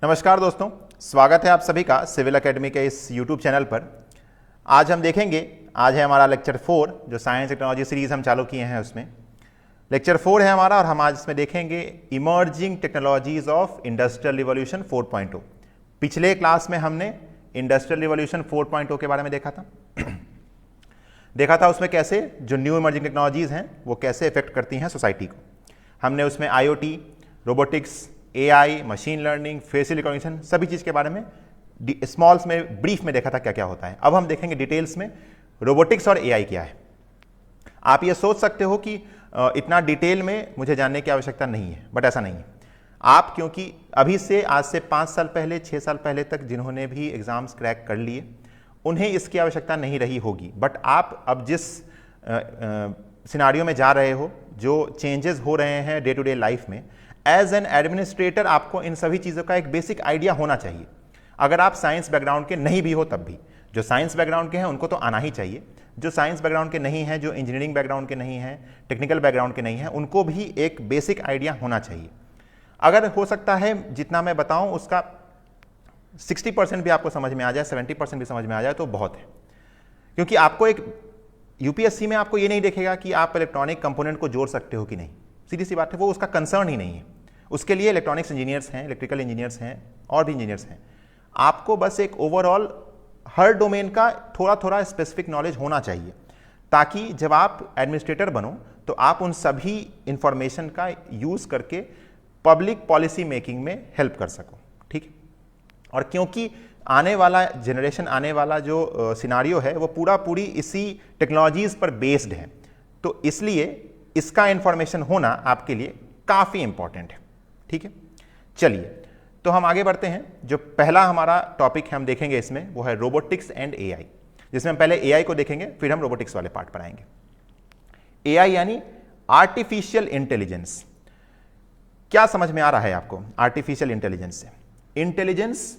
नमस्कार दोस्तों, स्वागत है आप सभी का सिविल एकेडमी के इस यूट्यूब चैनल पर। आज हम देखेंगे, आज है हमारा लेक्चर 4 जो साइंस टेक्नोलॉजी सीरीज हम चालू किए हैं, उसमें लेक्चर 4 है हमारा और हम आज इसमें देखेंगे emerging technologies of industrial revolution 4.0। पिछले क्लास में हमने इंडस्ट्रियल रिवॉल्यूशन 4.0 के बारे में देखा था उसमें कैसे जो न्यू इमर्जिंग टेक्नोलॉजीज हैं वो कैसे इफेक्ट करती हैं सोसाइटी को। हमने उसमें IoT, robotics, AI, machine learning, facial recognition सभी चीज़ के बारे में स्मॉल्स में ब्रीफ में देखा था क्या क्या होता है। अब हम देखेंगे डिटेल्स में रोबोटिक्स और AI क्या है। आप ये सोच सकते हो कि इतना डिटेल में मुझे जानने की आवश्यकता नहीं है, बट ऐसा नहीं है। आप क्योंकि अभी से आज से 5 साल पहले 6 साल पहले तक जिन्होंने भी एग्जाम्स क्रैक कर लिए उन्हें इसकी आवश्यकता नहीं रही होगी, बट आप अब जिस सिनारियो में जा रहे हो, जो चेंजेस हो रहे हैं डे टू डे लाइफ में, एज एन एडमिनिस्ट्रेटर आपको इन सभी चीज़ों का एक बेसिक आइडिया होना चाहिए। अगर आप साइंस बैकग्राउंड के नहीं भी हो तब भी, जो साइंस बैकग्राउंड के हैं उनको तो आना ही चाहिए, जो साइंस बैकग्राउंड के नहीं हैं, जो इंजीनियरिंग बैकग्राउंड के नहीं हैं, टेक्निकल बैकग्राउंड के नहीं हैं, उनको भी एक बेसिक आइडिया होना चाहिए। अगर हो सकता है जितना मैं बताऊं उसका 60% भी आपको समझ में आ जाए, 70% भी समझ में आ जाए तो बहुत है। क्योंकि आपको एक यूपीएससी में आपको ये नहीं देखेगा कि आप इलेक्ट्रॉनिक कंपोनेंट को जोड़ सकते हो कि नहीं, सीधी सी बात है, वो उसका कंसर्न ही नहीं है। उसके लिए इलेक्ट्रॉनिक्स इंजीनियर्स हैं, इलेक्ट्रिकल इंजीनियर्स हैं और भी इंजीनियर्स हैं। आपको बस एक ओवरऑल हर डोमेन का थोड़ा थोड़ा स्पेसिफिक नॉलेज होना चाहिए, ताकि जब आप एडमिनिस्ट्रेटर बनो तो आप उन सभी इंफॉर्मेशन का यूज करके पब्लिक पॉलिसी मेकिंग में हेल्प कर सको। ठीक है। और क्योंकि आने वाला जनरेशन, आने वाला जो सिनारियो है वो पूरी इसी टेक्नोलॉजीज पर बेस्ड है, तो इसलिए इसका इंफॉर्मेशन होना आपके लिए काफी इंपॉर्टेंट है। ठीक है, चलिए तो हम आगे बढ़ते हैं। जो पहला हमारा टॉपिक है हम देखेंगे इसमें, वो है रोबोटिक्स एंड AI, जिसमें हम पहले AI को देखेंगे फिर हम रोबोटिक्स वाले पार्ट पर आएंगे। AI यानी आर्टिफिशियल इंटेलिजेंस। क्या समझ में आ रहा है आपको आर्टिफिशियल इंटेलिजेंस से? इंटेलिजेंस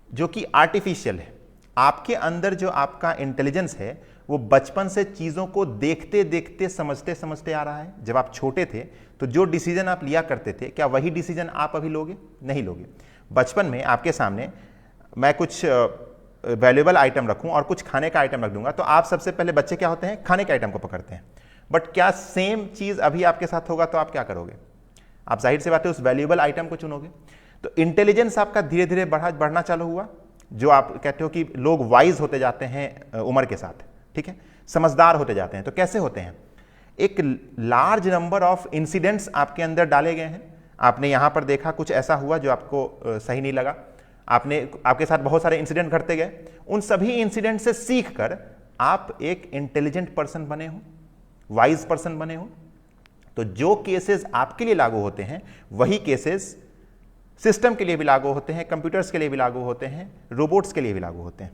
जो कि आर्टिफिशियल है, आपके अंदर जो आपका इंटेलिजेंस है वो बचपन से चीजों को देखते देखते समझते समझते आ रहा है। जब आप छोटे थे तो जो डिसीजन आप लिया करते थे, क्या वही डिसीजन आप अभी लोगे? नहीं लोगे। बचपन में आपके सामने मैं कुछ वैल्यूएबल आइटम रखूं और कुछ खाने का आइटम रख दूंगा तो आप सबसे पहले, बच्चे क्या होते हैं, खाने के आइटम को पकड़ते हैं। बट क्या सेम चीज अभी आपके साथ होगा तो आप क्या करोगे? आप जाहिर सी बात है उस वैल्यूएबल आइटम को चुनोगे। तो इंटेलिजेंस आपका धीरे धीरे बढ़ना चालू हुआ। जो आप कहते हो कि लोग वाइज होते जाते हैं उम्र के साथ, ठीक है, समझदार होते जाते हैं। तो कैसे होते हैं? एक लार्ज नंबर ऑफ इंसिडेंट्स आपके अंदर डाले गए हैं। आपने यहां पर देखा कुछ ऐसा हुआ जो आपको सही नहीं लगा, आपके साथ बहुत सारे इंसिडेंट घटते गए। उन सभी इंसिडेंट से सीख कर आप एक इंटेलिजेंट पर्सन बने हो, वाइज पर्सन बने हो। तो जो केसेस आपके लिए लागू होते हैं वही केसेस सिस्टम के लिए भी लागू होते हैं, कंप्यूटर्स के लिए भी लागू होते हैं, रोबोट्स के लिए भी लागू होते हैं।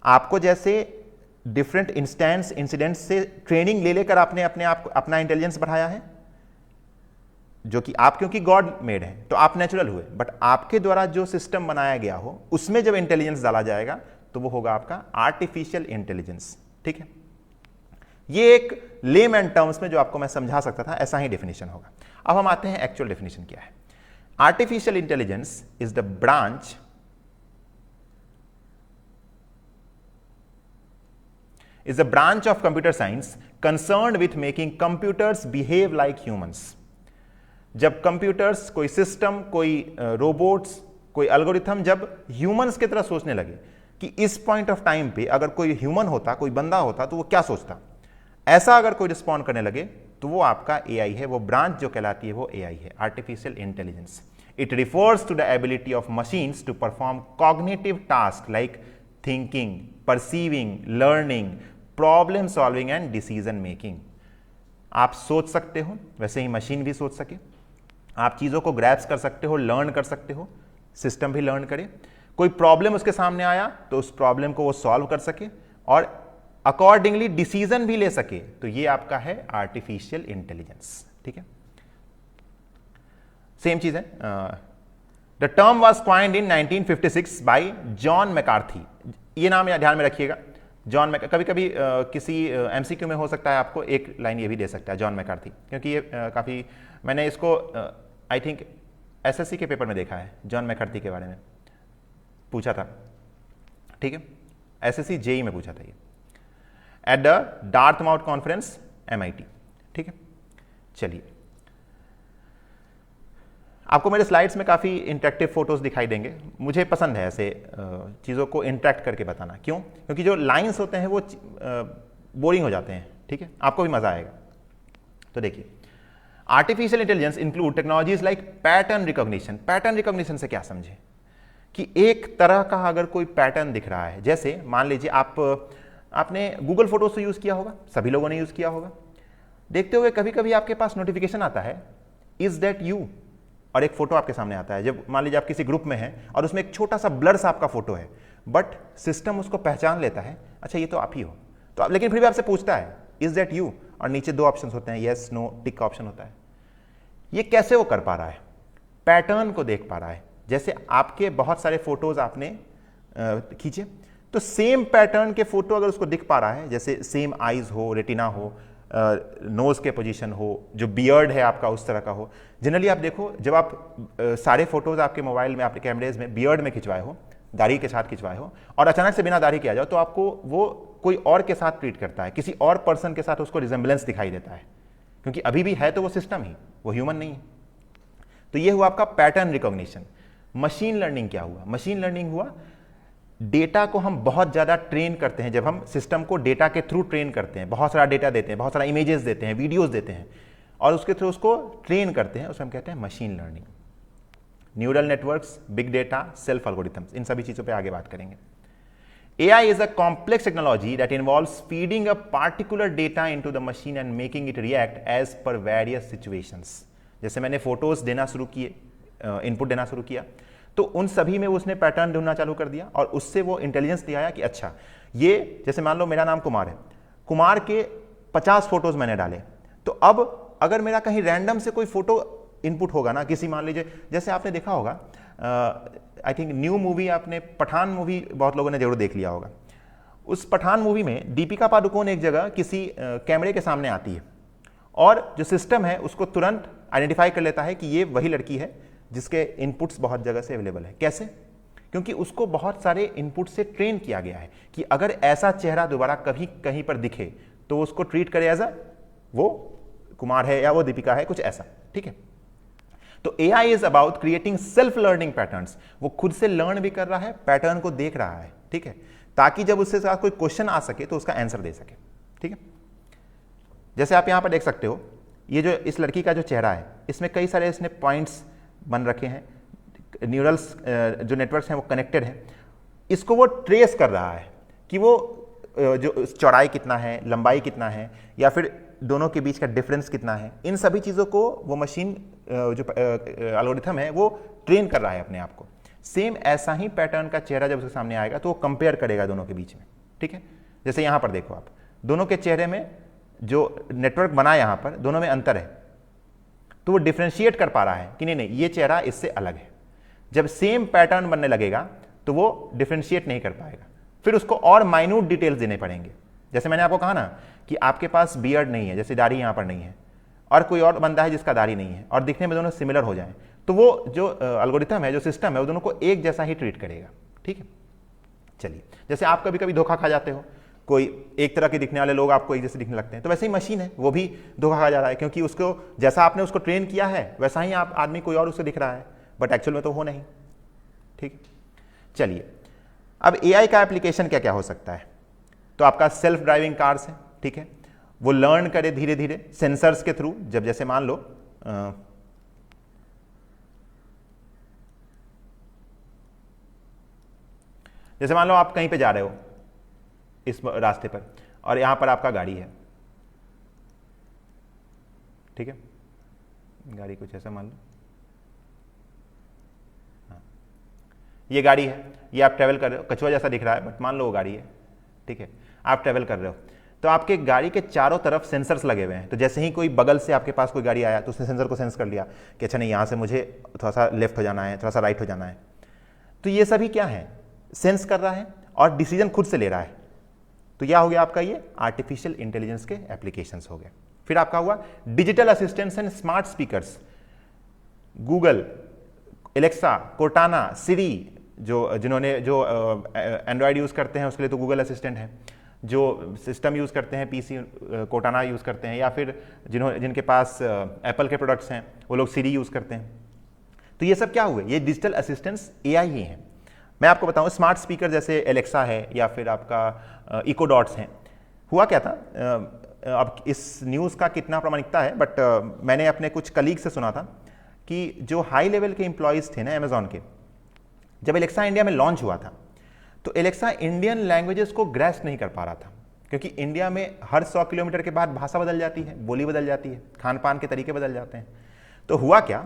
आपको जैसे डिफरेंट इंसिडेंट्स से ट्रेनिंग ले लेकर आपने अपना इंटेलिजेंस बढ़ाया है, जो कि आप क्योंकि गॉड मेड है तो आप नेचुरल हुए, बट आपके द्वारा जो सिस्टम बनाया गया हो उसमें जब इंटेलिजेंस डाला जाएगा तो वो होगा आपका आर्टिफिशियल इंटेलिजेंस। ठीक है, ये एक लेमैन टर्म्स में जो आपको मैं समझा सकता था ऐसा ही डेफिनेशन होगा। अब हम आते हैं एक्चुअल डेफिनेशन क्या है। Artificial intelligence is the branch is a branch of computer science concerned with making computers behave like humans। जब कंप्यूटर्स, कोई सिस्टम, कोई रोबोट्स, कोई एल्गोरिथम जब ह्यूमंस की तरह सोचने लगे कि इस पॉइंट ऑफ टाइम पे अगर कोई ह्यूमन होता, कोई बंदा होता तो वो क्या सोचता, ऐसा अगर कोई रिस्पॉन्ड करने लगे तो वो आपका AI है। वो ब्रांच जो कहलाती है वो AI है, artificial intelligence. It refers to the ability of machines to perform cognitive task like thinking, perceiving, learning, problem solving and decision making. आप सोच सकते हो वैसे ही मशीन भी सोच सके। आप चीजों को ग्रैप्स कर सकते हो, लर्न कर सकते हो, सिस्टम भी लर्न करे। कोई प्रॉब्लम उसके सामने आया तो उस प्रॉब्लम को वो सॉल्व कर सके और अकॉर्डिंगली डिसीजन भी ले सके। तो ये आपका है आर्टिफिशियल इंटेलिजेंस। ठीक है, सेम चीज है। The term was coined in 1956 by John McCarthy. ये नाम ध्यान में रखिएगा, जॉन मैकार्थी। कभी कभी किसी MCQ में हो सकता है आपको एक लाइन ये भी दे सकता है, जॉन मैकार्थी, क्योंकि ये काफ़ी, मैंने इसको आई थिंक एसएससी के पेपर में देखा है, जॉन मैकर्थी के बारे में पूछा था, ठीक है, एसएससी जेई में पूछा था ये, एट द डार्थमाउथ कॉन्फ्रेंस MIT, ठीक है। चलिए, आपको मेरे स्लाइड्स में काफ़ी इंटरेक्टिव फोटोज दिखाई देंगे, मुझे पसंद है ऐसे चीज़ों को इंटरेक्ट करके बताना। क्यों? क्योंकि जो लाइंस होते हैं वो बोरिंग हो जाते हैं, ठीक है, आपको भी मज़ा आएगा। तो देखिए, artificial intelligence include technologies like pattern recognition. Pattern recognition से क्या समझे कि एक तरह का अगर कोई पैटर्न दिख रहा है, जैसे मान लीजिए आपने गूगल फोटोज तो यूज़ किया होगा, सभी लोगों ने यूज़ किया होगा। देखते हुए कभी कभी आपके पास नोटिफिकेशन आता है, इज दैट यू, और एक फोटो आपके सामने आता है। जब मान लीजिए आप किसी ग्रुप में हैं और उसमें एक छोटा सा ब्लर सा आपका फोटो है, बट सिस्टम उसको पहचान लेता है, अच्छा ये तो आप ही हो, तो लेकिन फिर भी आपसे पूछता है इज दैट यू, और नीचे 2 ऑप्शन होते हैं, येस नो, टिक का ऑप्शन होता है। ये कैसे वो कर पा रहा है? पैटर्न को देख पा रहा है। जैसे आपके बहुत सारे फोटोज आपने खींचे, तो सेम पैटर्न के फोटो अगर उसको दिख पा रहा है, जैसे सेम आईज हो, रेटिना हो, नोज के पोजीशन हो, जो बियर्ड है आपका उस तरह का हो। जनरली आप देखो, जब आप सारे फोटोज आपके मोबाइल में, आपके कैमरेज में बियर्ड में खिंचवाए हो, दाढ़ी के साथ खिंचवाए हो, और अचानक से बिना दाढ़ी के आ जाओ, तो आपको वो कोई और के साथ ट्रीट करता है, किसी और पर्सन के साथ उसको रिजेंबलेंस दिखाई देता है, क्योंकि अभी भी है तो वो सिस्टम ही, वो ह्यूमन नहीं है। तो ये हुआ आपका पैटर्न रिकॉग्निशन। मशीन लर्निंग क्या हुआ? मशीन लर्निंग हुआ डेटा को हम बहुत ज़्यादा ट्रेन करते हैं। जब हम सिस्टम को डेटा के थ्रू ट्रेन करते हैं, बहुत सारा डेटा देते हैं, बहुत सारा इमेजेस देते हैं, वीडियोस देते हैं, और उसके थ्रू उसको ट्रेन करते हैं, उसको हम कहते हैं machine learning. Neural networks, big data, self algorithms, इन सभी चीज़ों पे आगे बात करेंगे। AI is a complex technology that involves feeding a particular data into the machine and making it react as per various situations। जैसे मैंने फोटोज देना शुरू किए, इनपुट देना शुरू किया, तो उन सभी में उसने पैटर्न ढूंढना चालू कर दिया, और उससे वो इंटेलिजेंस दिखाया कि अच्छा ये, जैसे मान लो मेरा नाम कुमार है, कुमार के 50 फोटोज मैंने डाले, तो अब अगर मेरा कहीं रैंडम से कोई फोटो इनपुट होगा ना, किसी मान लीजिए, जैसे आपने देखा होगा, आई थिंक न्यू मूवी, आपने पठान मूवी बहुत लोगों ने जरूर देख लिया होगा। उस पठान मूवी में दीपिका पादुकोण एक जगह किसी कैमरे के सामने आती है, और जो सिस्टम है उसको तुरंत आइडेंटिफाई कर लेता है कि ये वही लड़की है जिसके इनपुट्स बहुत जगह से अवेलेबल है। कैसे? क्योंकि उसको बहुत सारे इनपुट से ट्रेन किया गया है कि अगर ऐसा चेहरा दोबारा कभी कहीं पर दिखे तो उसको ट्रीट करे एज अ वो कुमार है या वो दीपिका है, कुछ ऐसा, ठीक है। तो AI is about creating self learning patterns. वो खुद से लर्न भी कर रहा है, पैटर्न को देख रहा है, ठीक है, ताकि जब उससे साथ कोई क्वेश्चन आ सके तो उसका आंसर दे सके, ठीक है। जैसे आप यहां पर देख सकते हो, ये जो इस लड़की का जो चेहरा है, इसमें कई सारे इसने पॉइंट्स बन रखे हैं, न्यूरल्स जो नेटवर्क्स हैं वो कनेक्टेड हैं। इसको वो ट्रेस कर रहा है कि वो जो चौड़ाई कितना है, लंबाई कितना है, या फिर दोनों के बीच का डिफरेंस कितना है। इन सभी चीज़ों को वो मशीन जो एल्गोरिथम है वो ट्रेन कर रहा है अपने आप को। सेम ऐसा ही पैटर्न का चेहरा जब उसके सामने आएगा तो वो कंपेयर करेगा दोनों के बीच में, ठीक है। जैसे यहाँ पर देखो आप, दोनों के चेहरे में जो नेटवर्क बना यहाँ पर, दोनों में अंतर है, तो वो डिफ्रेंशिएट कर पा रहा है कि नहीं नहीं ये चेहरा इससे अलग है। जब सेम पैटर्न बनने लगेगा तो वो डिफ्रेंशिएट नहीं कर पाएगा, फिर उसको और माइन्यूट डिटेल्स देने पड़ेंगे। जैसे मैंने आपको कहा ना कि आपके पास बियर्ड नहीं है, जैसे दाढ़ी यहाँ पर नहीं है, और कोई और बंदा है जिसका दाढ़ी नहीं है, और दिखने में दोनों सिमिलर हो जाएं, तो वो जो एल्गोरिथम है, जो सिस्टम है, वो दोनों को एक जैसा ही ट्रीट करेगा, ठीक है। चलिए, जैसे आप कभी कभी धोखा खा जाते हो, कोई एक तरह के दिखने वाले लोग आपको एक जैसे दिखने लगते हैं, तो वैसे ही मशीन है, वो भी धोखा खा जा रहा है, क्योंकि उसको जैसा आपने उसको ट्रेन किया है वैसा ही आप आदमी कोई और उससे दिख रहा है, बट एक्चुअल में तो हो नहीं, ठीक। चलिए, अब AI का एप्लीकेशन क्या क्या हो सकता है? तो आपका सेल्फ ड्राइविंग कार्स है, ठीक है, वो लर्न करे धीरे धीरे सेंसर्स के थ्रू। जब जैसे मान लो जैसे मान लो आप कहीं पे जा रहे हो इस रास्ते पर, और यहां पर आपका गाड़ी है, ठीक है, गाड़ी कुछ ऐसा मान लो, हाँ, ये गाड़ी है, ये आप ट्रेवल कर रहे हो, कछुआ जैसा दिख रहा है बट मान लो वो गाड़ी है, ठीक है, आप ट्रेवल कर रहे हो, तो आपके गाड़ी के चारों तरफ सेंसर्स लगे हुए हैं। तो जैसे ही कोई बगल से आपके पास कोई गाड़ी आया तो उसने सेंसर को सेंस कर लिया कि अच्छा नहीं, यहाँ से मुझे थोड़ा सा लेफ्ट हो जाना है, थोड़ा सा राइट हो जाना है। तो ये सभी क्या है? सेंस कर रहा है और डिसीजन खुद से ले रहा है। तो क्या हो गया आपका? ये आर्टिफिशियल इंटेलिजेंस के एप्लीकेशंस हो गए। फिर आपका हुआ digital assistants and smart speakers. Google, Alexa, Cortana, Siri, जो एंड्रॉयड यूज़ करते हैं उसके लिए तो गूगल असिस्टेंट है, जो सिस्टम यूज़ करते हैं पीसी कोर्टाना यूज़ करते हैं, या फिर जिनके पास एप्पल के प्रोडक्ट्स हैं वो लोग सिरी यूज़ करते हैं। तो ये सब क्या हुए, ये डिजिटल असिस्टेंट्स एआई ही हैं। मैं आपको बताऊं, स्मार्ट स्पीकर जैसे एलेक्सा है या फिर आपका इको डॉट्स हैं। हुआ क्या था, अब इस न्यूज़ का कितना प्रामाणिकता है, बट मैंने अपने कुछ कलीग से सुना था कि जो हाई लेवल के एम्प्लॉयज़ थे ना अमेजॉन के, जब एलेक्सा इंडिया में लॉन्च हुआ था तो एलेक्सा इंडियन लैंग्वेजेस को ग्रैस्प नहीं कर पा रहा था, क्योंकि इंडिया में हर 100 किलोमीटर के बाद भाषा बदल जाती है, बोली बदल जाती है, खान पान के तरीके बदल जाते हैं। तो हुआ क्या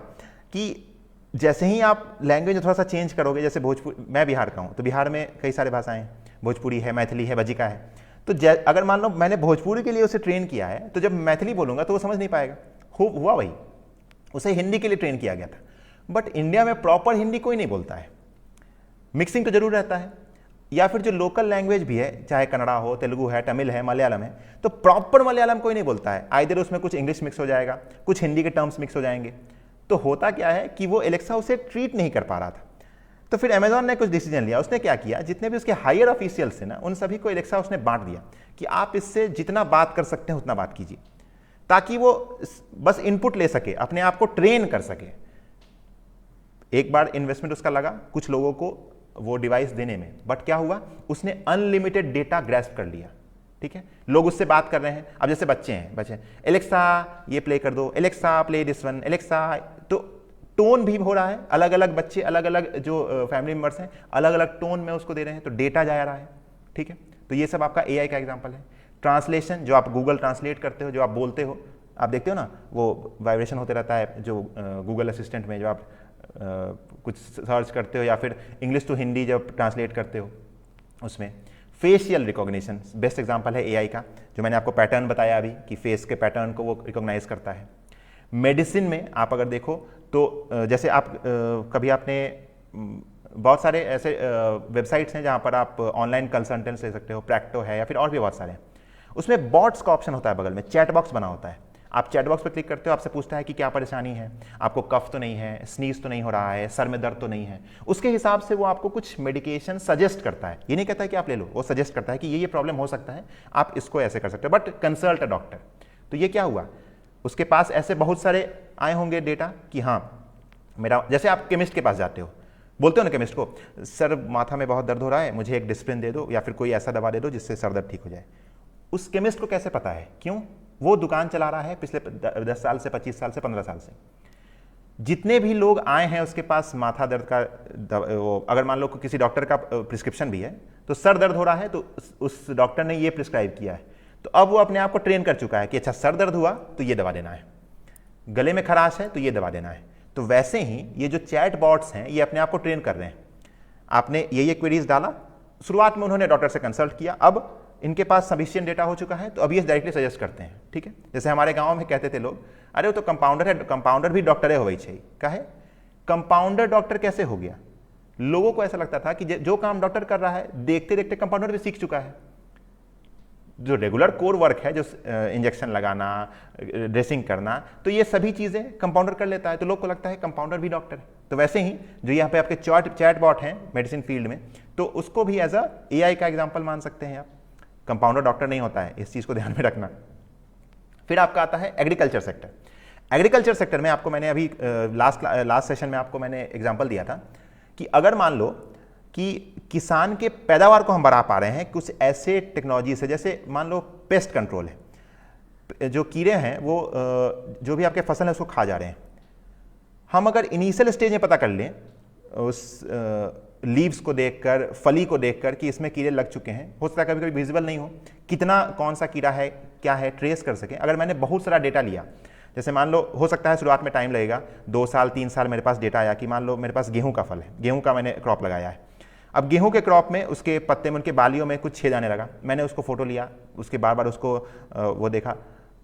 कि जैसे ही आप लैंग्वेज थोड़ा सा चेंज करोगे, जैसे भोजपुरी, मैं बिहार का हूँ तो बिहार में कई सारे भाषाएं हैं, भोजपुरी है, मैथिली है, बजिका है। तो अगर मान लो मैंने भोजपुरी के लिए उसे ट्रेन किया है तो जब मैथिली बोलूँगा तो वो समझ नहीं पाएगा। हुआ वही, उसे हिंदी के लिए ट्रेन किया गया था। बट इंडिया में प्रॉपर हिंदी कोई नहीं बोलता है, मिक्सिंग तो जरूर रहता है। या फिर जो लोकल लैंग्वेज भी है, चाहे कन्नड़ा हो, तेलुगु है, तमिल है, मलयालम है, तो प्रॉपर मलयालम कोई नहीं बोलता है। आइदर उसमें कुछ इंग्लिश मिक्स हो जाएगा, कुछ हिंदी के टर्म्स मिक्स हो जाएंगे। तो होता क्या है कि वो एलेक्सा उसे ट्रीट नहीं कर पा रहा था। तो फिर अमेजॉन ने कुछ डिसीजन लिया। उसने क्या किया, जितने भी उसके हायर ऑफिशियल्स थे ना, उन सभी को एलेक्सा उसने बांट दिया कि आप इससे जितना बात कर सकते हैं उतना बात कीजिए, ताकि वो बस इनपुट ले सके, अपने आप को ट्रेन कर सके। एक बार इन्वेस्टमेंट उसका लगा कुछ लोगों को वो डिवाइस देने में, बट क्या हुआ, उसने अनलिमिटेड डेटा ग्रैस्प कर लिया। ठीक है, लोग उससे बात कर रहे हैं। अब जैसे बच्चे एलेक्सा ये प्ले कर दो, Alexa play this one, Alexa, तो टोन भी हो रहा है, अलग अलग बच्चे, अलग अलग जो फैमिली मेंबर्स हैं, अलग अलग टोन में उसको दे रहे हैं, तो डेटा जा रहा है। ठीक है, तो ये सब आपका एआई का एग्जांपल है। ट्रांसलेशन, जो आप गूगल ट्रांसलेट करते हो, जो आप बोलते हो, आप देखते हो ना वो वाइब्रेशन होते रहता है, जो गूगल असिस्टेंट में जो आप कुछ सर्च करते हो या फिर इंग्लिश टू हिंदी जब ट्रांसलेट करते हो उसमें। फेशियल रिकॉग्निशन बेस्ट एग्जांपल है एआई का, जो मैंने आपको पैटर्न बताया अभी कि फेस के पैटर्न को वो रिकॉग्नाइज करता है। मेडिसिन में आप अगर देखो तो जैसे आप कभी आपने बहुत सारे ऐसे वेबसाइट्स हैं जहाँ पर आप ऑनलाइन कंसल्टेंस ले सकते हो, प्रैक्टो है या फिर और भी बहुत सारे हैं। उसमें बॉट्स का ऑप्शन होता है, बगल में चैट बॉक्स बना होता है। आप चैट बॉक्स पर क्लिक करते हो, आपसे पूछता है कि क्या परेशानी है, आपको कफ तो नहीं है, स्नीज तो नहीं हो रहा है, सर में दर्द तो नहीं है। उसके हिसाब से वो आपको कुछ मेडिकेशन सजेस्ट करता है। ये नहीं कहता है कि आप ले लो, वो सजेस्ट करता है कि ये प्रॉब्लम हो सकता है, आप इसको ऐसे कर सकते हो, बट कंसल्ट अ डॉक्टर। तो ये क्या हुआ, उसके पास ऐसे बहुत सारे आए होंगे डेटा कि हाँ मेरा, जैसे आप केमिस्ट के पास जाते हो, बोलते हो ना केमिस्ट को, सर माथा में बहुत दर्द हो रहा है, मुझे एक डिस्प्रिन दे दो या फिर कोई ऐसा दवा दे दो जिससे सर दर्द ठीक हो जाए। उस केमिस्ट को कैसे पता है, क्यों, वो दुकान चला रहा है पिछले 10 साल से, 25 साल से, 15 साल से। जितने भी लोग आए हैं उसके पास माथा दर्द का अगर मान लो किसी डॉक्टर का प्रिस्क्रिप्शन भी है, तो सर दर्द हो रहा है तो उस डॉक्टर ने ये प्रिस्क्राइब किया है, तो अब वो अपने आप को ट्रेन कर चुका है कि अच्छा सर दर्द हुआ तो ये दवा देना है, गले में खराश है तो ये दवा देना है। तो वैसे ही ये जो चैट बॉट्स हैं ये अपने आप को ट्रेन कर रहे हैं। आपने ये क्वेरीज डाला, शुरुआत में उन्होंने डॉक्टर से कंसल्ट किया, अब इनके पास सफिशिएंट डेटा हो चुका है तो अब ये डायरेक्टली सजेस्ट करते हैं। ठीक है, जैसे हमारे गांव में कहते थे लोग, अरे वो तो कंपाउंडर है, कंपाउंडर भी डॉक्टर है, हो गई चाहिए। कहे कंपाउंडर डॉक्टर कैसे हो गया, लोगों को ऐसा लगता था कि जो काम डॉक्टर कर रहा है देखते देखते कंपाउंडर भी सीख चुका है। जो रेगुलर कोर वर्क है, जो इंजेक्शन लगाना, ड्रेसिंग करना, तो ये सभी चीजें कंपाउंडर कर लेता है, तो लोग को लगता है कंपाउंडर भी डॉक्टर है। तो वैसे ही जो यहाँ पे आपके चैट बॉट हैं मेडिसिन फील्ड में, तो उसको भी एज अ एआई का एग्जांपल मान सकते हैं आप। कंपाउंडर डॉक्टर नहीं होता है, इस चीज को ध्यान में रखना। फिर आपका आता है एग्रीकल्चर सेक्टर। एग्रीकल्चर सेक्टर में आपको मैंने अभी लास्ट सेशन में आपको मैंने एग्जांपल दिया था कि अगर मान लो कि किसान के पैदावार को हम बढ़ा पा रहे हैं कुछ ऐसे टेक्नोलॉजी से, जैसे मान लो पेस्ट कंट्रोल है, जो कीड़े हैं वो जो भी आपके फसल है उसको खा जा रहे हैं। हम अगर इनिशियल स्टेज में पता कर लें उस लीव्स को देखकर, फली को देखकर कि इसमें कीड़े लग चुके हैं, हो सकता है कभी कभी विजिबल नहीं हो, कितना कौन सा कीड़ा है क्या है ट्रेस कर सके। अगर मैंने बहुत सारा डेटा लिया, जैसे मान लो हो सकता है शुरुआत में टाइम लगेगा, 2 साल 3 साल मेरे पास डेटा आया कि मान लो मेरे पास गेहूं का फल है, गेहूं का मैंने क्रॉप लगाया है। अब गेहूं के क्रॉप में उसके पत्ते में, उनके बालियों में कुछ छेद आने लगा, मैंने उसको फोटो लिया, उसके बार बार उसको वो देखा,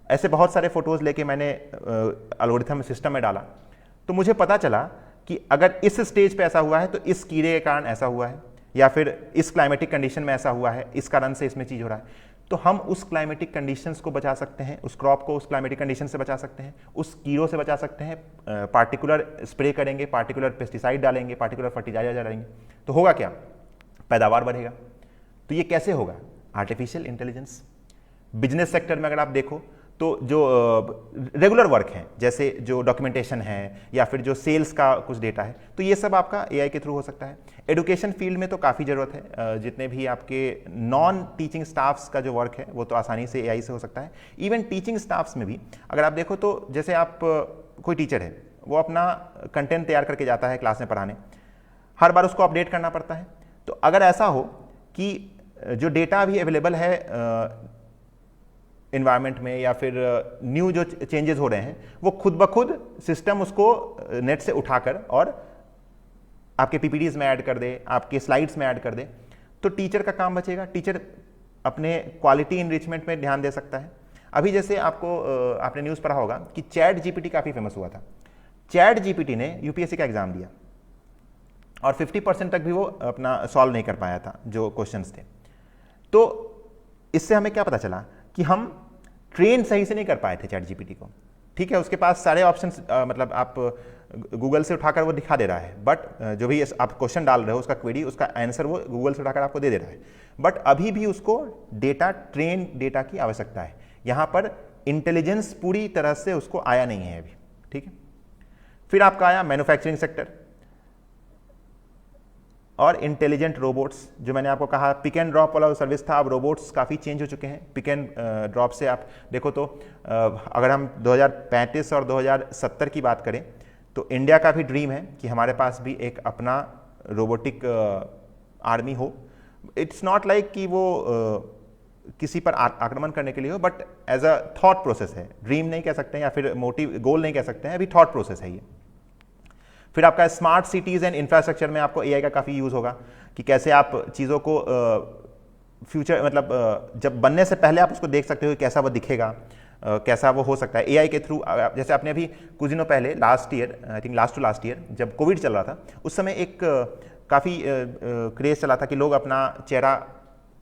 ऐसे बहुत सारे फोटोज लेके मैंने एल्गोरिथम सिस्टम में डाला, तो मुझे पता चला कि अगर इस स्टेज पे ऐसा हुआ है तो इस कीड़े के कारण ऐसा हुआ है, या फिर इस क्लाइमेटिक कंडीशन में ऐसा हुआ है, इस कारण से इसमें चीज हो रहा है। तो हम उस क्लाइमेटिक कंडीशंस को बचा सकते हैं, उस क्रॉप को उस क्लाइमेटिक कंडीशन से बचा सकते हैं, उस कीड़ों से बचा सकते हैं, पार्टिकुलर स्प्रे करेंगे, पार्टिकुलर पेस्टिसाइड डालेंगे, पार्टिकुलर फर्टिलाइजर डालेंगे, तो होगा क्या, पैदावार बढ़ेगा। तो ये कैसे होगा, आर्टिफिशियल इंटेलिजेंस। बिजनेस सेक्टर में अगर आप देखो तो जो रेगुलर वर्क है, जैसे जो डॉक्यूमेंटेशन है या फिर जो सेल्स का कुछ डेटा है, तो ये सब आपका एआई के थ्रू हो सकता है। एजुकेशन फील्ड में तो काफ़ी ज़रूरत है, जितने भी आपके नॉन टीचिंग स्टाफ्स का जो वर्क है वो तो आसानी से एआई से हो सकता है। इवन टीचिंग स्टाफ्स में भी अगर आप देखो तो जैसे आप कोई टीचर है, वो अपना कंटेंट तैयार करके जाता है क्लास में पढ़ाने, हर बार उसको अपडेट करना पड़ता है। तो अगर ऐसा हो कि जो डेटा अभी अवेलेबल है इन्वायरमेंट में या फिर न्यू जो चेंजेस हो रहे हैं, वो खुद ब खुद सिस्टम उसको नेट से उठाकर और आपके पीपीटीज में ऐड कर दे, आपके स्लाइड्स में ऐड कर दे, तो टीचर का काम बचेगा। टीचर अपने क्वालिटी इनरिचमेंट में ध्यान दे सकता है। अभी जैसे आपने न्यूज़ पढ़ा होगा कि चैट जीपीटी काफ़ी फेमस हुआ था। चैट जीपीटी ने यूपीएससी का एग्जाम दिया और 50% तक भी वो अपना सॉल्व नहीं कर पाया था जो क्वेश्चंस थे। तो इससे हमें क्या पता चला कि हम ट्रेन सही से नहीं कर पाए थे चैट जीपीटी को। ठीक है, उसके पास सारे ऑप्शंस मतलब आप गूगल से उठाकर वो दिखा दे रहा है, बट जो भी आप क्वेश्चन डाल रहे हो उसका क्वेरी, उसका आंसर वो गूगल से उठाकर आपको दे रहा है, बट अभी भी उसको डेटा, ट्रेन डेटा की आवश्यकता है। यहाँ पर इंटेलिजेंस पूरी तरह से उसको आया नहीं है अभी। ठीक है, फिर आपका आया मैन्युफैक्चरिंग सेक्टर और इंटेलिजेंट रोबोट्स। जो मैंने आपको कहा पिक एंड ड्रॉप वाला सर्विस था, अब रोबोट्स काफ़ी चेंज हो चुके हैं। पिक एंड ड्रॉप से आप देखो तो अगर हम 2035 और 2070 की बात करें तो इंडिया का भी ड्रीम है कि हमारे पास भी एक अपना रोबोटिक आर्मी हो। इट्स नॉट लाइक कि वो किसी पर आक्रमण करने के लिए हो, but as a thought process है। ड्रीम नहीं कह सकते हैं या फिर मोटिव गोल नहीं कह सकते हैं, अभी थॉट प्रोसेस है ये। फिर आपका स्मार्ट सिटीज़ एंड इंफ्रास्ट्रक्चर में आपको एआई का काफ़ी यूज़ होगा कि कैसे आप चीज़ों को फ्यूचर मतलब जब बनने से पहले आप उसको देख सकते हो कैसा वो दिखेगा, कैसा वो हो सकता है एआई के थ्रू। जैसे आपने अभी कुछ दिनों पहले last year, I think last to last year, जब कोविड चल रहा था, उस समय एक काफ़ी क्रेज़ चला था कि लोग अपना चेहरा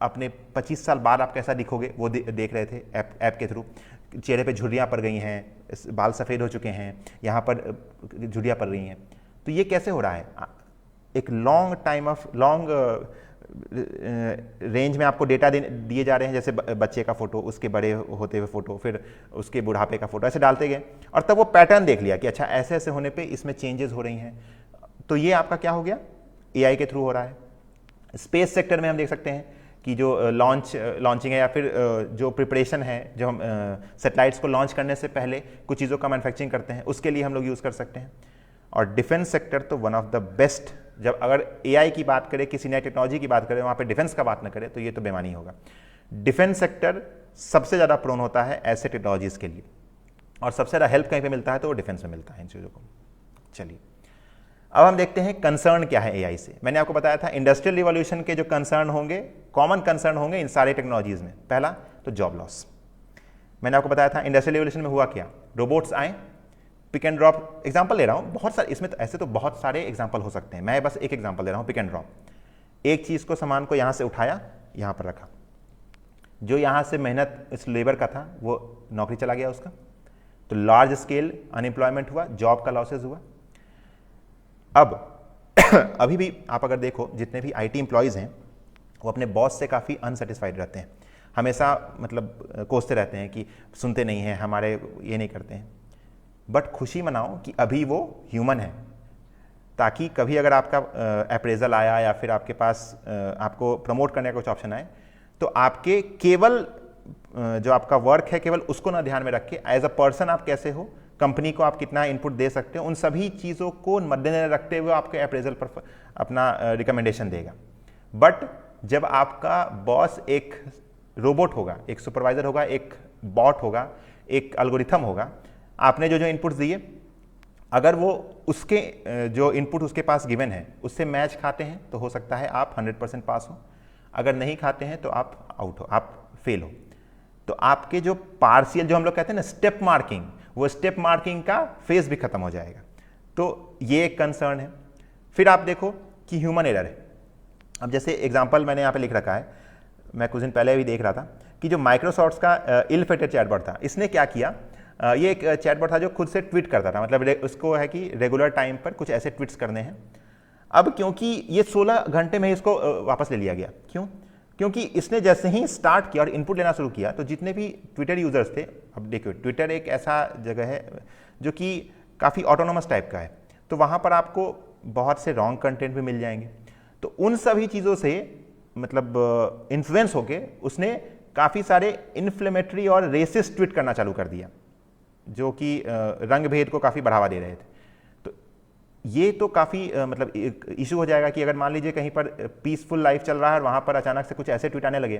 अपने 25 साल बाद आप कैसा दिखोगे वो देख रहे थे ऐप के थ्रू। चेहरे पे झुर्रियाँ पड़ गई हैं, बाल सफ़ेद हो चुके हैं, यहाँ पर झुर्रियाँ पड़ रही हैं। तो ये कैसे हो रहा है, एक लॉन्ग रेंज में आपको डेटा दिए जा रहे हैं, जैसे बच्चे का फोटो, उसके बड़े होते हुए फोटो, फिर उसके बुढ़ापे का फोटो, ऐसे डालते गए और तब वो पैटर्न देख लिया कि अच्छा ऐसे ऐसे होने पे इसमें चेंजेस हो रही हैं। तो ये आपका क्या हो गया, एआई के थ्रू हो रहा है। स्पेस सेक्टर में हम देख सकते हैं कि जो लॉन्चिंग है या फिर जो प्रिपरेशन है, जो हम सैटेलाइट्स को लॉन्च करने से पहले कुछ चीज़ों का मैन्युफैक्चरिंग करते हैं, उसके लिए हम लोग यूज़ कर सकते हैं। और डिफेंस सेक्टर तो वन ऑफ द बेस्ट, जब अगर एआई की बात करें, किसी नई टेक्नोलॉजी की बात करें, वहाँ पे डिफेंस का बात ना करें तो ये तो बेमानी होगा। डिफेंस सेक्टर सबसे ज़्यादा प्रोन होता है ऐसे टेक्नोलॉजीज़ के लिए, और सबसे ज़्यादा हेल्प कहीं पे मिलता है तो वो डिफेंस में मिलता है इन चीज़ों को। चलिए अब हम देखते हैं कंसर्न क्या है एआई से। मैंने आपको बताया था इंडस्ट्रियल रिवॉल्यूशन के जो कंसर्न होंगे, कॉमन कंसर्न होंगे इन सारे टेक्नोलॉजीज़ में। पहला तो जॉब लॉस। मैंने आपको बताया था इंडस्ट्रियल रिवॉल्यूशन में हुआ क्या, रोबोट्स आए, पिक एंड ड्रॉप एग्जांपल ले रहा हूँ, बहुत सारे इसमें तो ऐसे तो बहुत सारे एग्जांपल हो सकते हैं, मैं बस एक एग्जांपल दे रहा हूँ। पिक एंड ड्रॉप, एक चीज़ को, सामान को यहाँ से उठाया, यहाँ पर रखा, जो यहाँ से मेहनत इस लेबर का था वो नौकरी चला गया उसका, तो लार्ज स्केल अनएम्प्लॉयमेंट हुआ, जॉब का लॉसेज हुआ। अब अभी भी आप अगर देखो जितने भी आईटी एम्प्लॉयज़ हैं वो अपने बॉस से काफ़ी अनसेटिस्फाइड रहते हैं, हमेशा मतलब कोसते रहते हैं कि सुनते नहीं हैं हमारे, ये नहीं करते हैं। बट खुशी मनाओ कि अभी वो ह्यूमन है, ताकि कभी अगर आपका अप्रेजल आया या फिर आपके पास आपको प्रमोट करने का कुछ ऑप्शन आए तो आपके केवल जो आपका वर्क है केवल उसको ना ध्यान में रख के एज अ पर्सन आप कैसे हो, कंपनी को आप कितना इनपुट दे सकते हो, उन सभी चीज़ों को मद्देनजर रखते हुए आपके अप्रेजल पर अपना रिकमेंडेशन देगा। बट जब आपका बॉस एक रोबोट होगा, एक सुपरवाइजर होगा, एक बॉट होगा, एक एल्गोरिथम होगा, आपने जो जो इनपुट्स दिए, अगर वो उसके जो इनपुट उसके पास गिवन है उससे मैच खाते हैं तो हो सकता है आप 100% पास हो, अगर नहीं खाते हैं तो आप आउट हो, आप फेल हो। तो आपके जो पार्शियल, जो हम लोग कहते हैं ना स्टेप मार्किंग, वो स्टेप मार्किंग का फेज भी खत्म हो जाएगा। तो ये एक कंसर्न है। फिर आप देखो कि ह्यूमन एरर है। अब जैसे एग्जांपल मैंने यहाँ पे लिख रखा है, मैं कुछ दिन पहले भी देख रहा था कि जो माइक्रोसॉफ्ट का इल फेटेड चैटबॉट था, इसने क्या किया, ये एक चैटबॉट था जो खुद से ट्वीट करता था, मतलब उसको है कि रेगुलर टाइम पर कुछ ऐसे ट्वीट्स करने हैं। अब क्योंकि ये 16 घंटे में इसको वापस ले लिया गया, क्यों? क्योंकि इसने जैसे ही स्टार्ट किया और इनपुट लेना शुरू किया तो जितने भी ट्विटर यूजर्स थे, अब देखिए ट्विटर एक ऐसा जगह है जो कि काफ़ी ऑटोनोमस टाइप का है, तो वहाँ पर आपको बहुत से रॉन्ग कंटेंट भी मिल जाएंगे। तो उन सभी चीज़ों से मतलब इन्फ्लुएंस होके उसने काफ़ी सारे इन्फ्लेमेटरी और रेसिस्ट ट्वीट करना चालू कर दिया, जो कि रंग भेद को काफ़ी बढ़ावा दे रहे थे। तो ये तो काफ़ी मतलब इशू हो जाएगा कि अगर मान लीजिए कहीं पर पीसफुल लाइफ चल रहा है और वहाँ पर अचानक से कुछ ऐसे ट्वीट आने लगे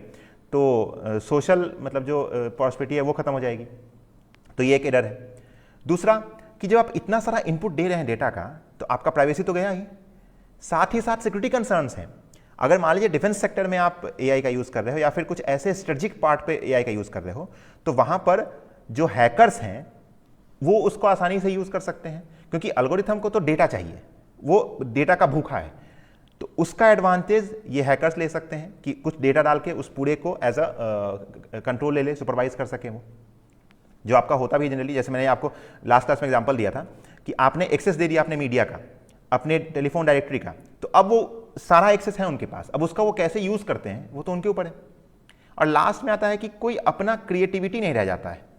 तो सोशल मतलब जो प्रॉस्पेरिटी है वो खत्म हो जाएगी। तो ये एक एरर है। दूसरा कि जब आप इतना सारा इनपुट दे रहे हैं डेटा का, तो आपका प्राइवेसी तो गया ही, साथ ही साथ सिक्योरिटी कंसर्न्स हैं। अगर मान लीजिए डिफेंस सेक्टर में आप एआई का यूज़ कर रहे हो या फिर कुछ ऐसे स्ट्रेटेजिक पार्ट पे एआई का यूज़ कर रहे हो, तो वहाँ पर जो हैकर्स हैं वो उसको आसानी से यूज़ कर सकते हैं, क्योंकि एल्गोरिथम को तो डेटा चाहिए, वो डेटा का भूखा है। तो उसका एडवांटेज ये हैकर्स ले सकते हैं कि कुछ डेटा डाल के उस पूरे को एज अ कंट्रोल ले ले, सुपरवाइज कर सकें वो, जो आपका होता भी जनरली। जैसे मैंने आपको लास्ट क्लास में एग्जांपल दिया था कि आपने एक्सेस दे दिया अपने मीडिया का, अपने टेलीफोन डायरेक्टरी का, तो अब वो सारा एक्सेस है उनके पास, अब उसका वो कैसे यूज़ करते हैं वो तो उनके ऊपर है। और लास्ट में आता है कि कोई अपना क्रिएटिविटी नहीं रह जाता है।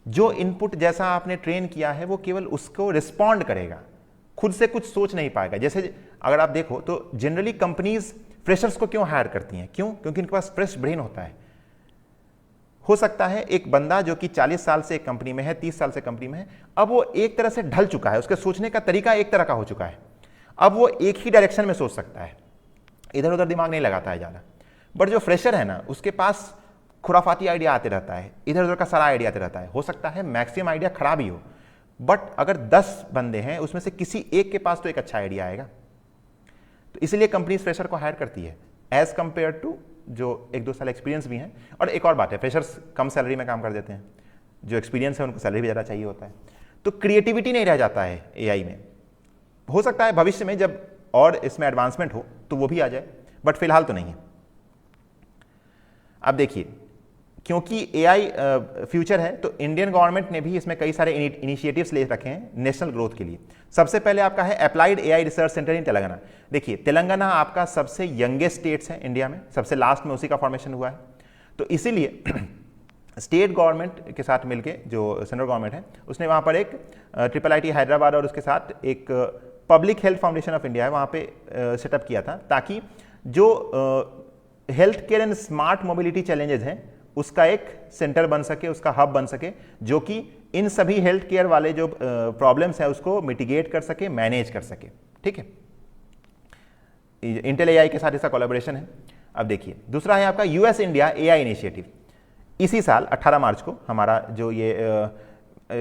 जो इनपुट जैसा आपने ट्रेन किया है वो केवल उसको रिस्पॉन्ड करेगा, खुद से कुछ सोच नहीं पाएगा। जैसे अगर आप देखो तो जनरली कंपनीज फ्रेशर्स को क्यों हायर करती हैं? क्यों? क्योंकि इनके पास फ्रेश ब्रेन होता है। हो सकता है एक बंदा जो कि 40 साल से एक कंपनी में है, 30 साल से कंपनी में है, अब वो एक तरह से ढल चुका है, उसके सोचने का तरीका एक तरह का हो चुका है, अब वो एक ही डायरेक्शन में सोच सकता है, इधर उधर दिमाग नहीं लगाता है ज़्यादा। बट जो फ्रेशर है ना, उसके पास खुराफाती आइडिया आते रहता है, इधर उधर का सारा आइडिया आते रहता है। हो सकता है मैक्सिमम आइडिया खराब ही हो, बट अगर 10 बंदे हैं उसमें से किसी एक के पास तो एक अच्छा आइडिया आएगा। तो इसलिए कंपनीज फ्रेशर को हायर करती है एज कंपेयर टू जो 1-2 साल एक्सपीरियंस भी हैं। और एक और बात है, फ्रेशर्स कम सैलरी में काम कर देते हैं, जो एक्सपीरियंस है उनको सैलरी भी ज़्यादा चाहिए होता है। तो क्रिएटिविटी नहीं रह जाता है एआई में। हो सकता है भविष्य में जब और इसमें एडवांसमेंट हो तो वो भी आ जाए, बट फिलहाल तो नहीं है। अब देखिए, क्योंकि एआई फ्यूचर है तो इंडियन गवर्नमेंट ने भी इसमें कई सारे इनिशिएटिव्स ले रखे हैं नेशनल ग्रोथ के लिए। सबसे पहले आपका है अप्लाइड एआई रिसर्च सेंटर इन तेलंगाना। देखिए, तेलंगाना आपका सबसे यंगेस्ट स्टेट्स है इंडिया में, सबसे लास्ट में उसी का फॉर्मेशन हुआ है। तो इसीलिए स्टेट गवर्नमेंट के साथ मिलके जो सेंट्रल गवर्नमेंट है उसने वहाँ पर एक IIIT हैदराबाद और उसके साथ एक public health foundation of India है वहाँ पे सेटअप किया था, ताकि जो health care and smart mobility challenges हैं उसका एक सेंटर बन सके, उसका हब बन सके, जो कि इन सभी हेल्थ केयर वाले जो प्रॉब्लम्स हैं उसको मिटिगेट कर सके, मैनेज कर सके। ठीक है, इंटेल एआई के साथ इसका कोलैबोरेशन है। अब देखिए, दूसरा है आपका यूएस इंडिया एआई इनिशिएटिव। इसी साल 18 मार्च को हमारा जो ये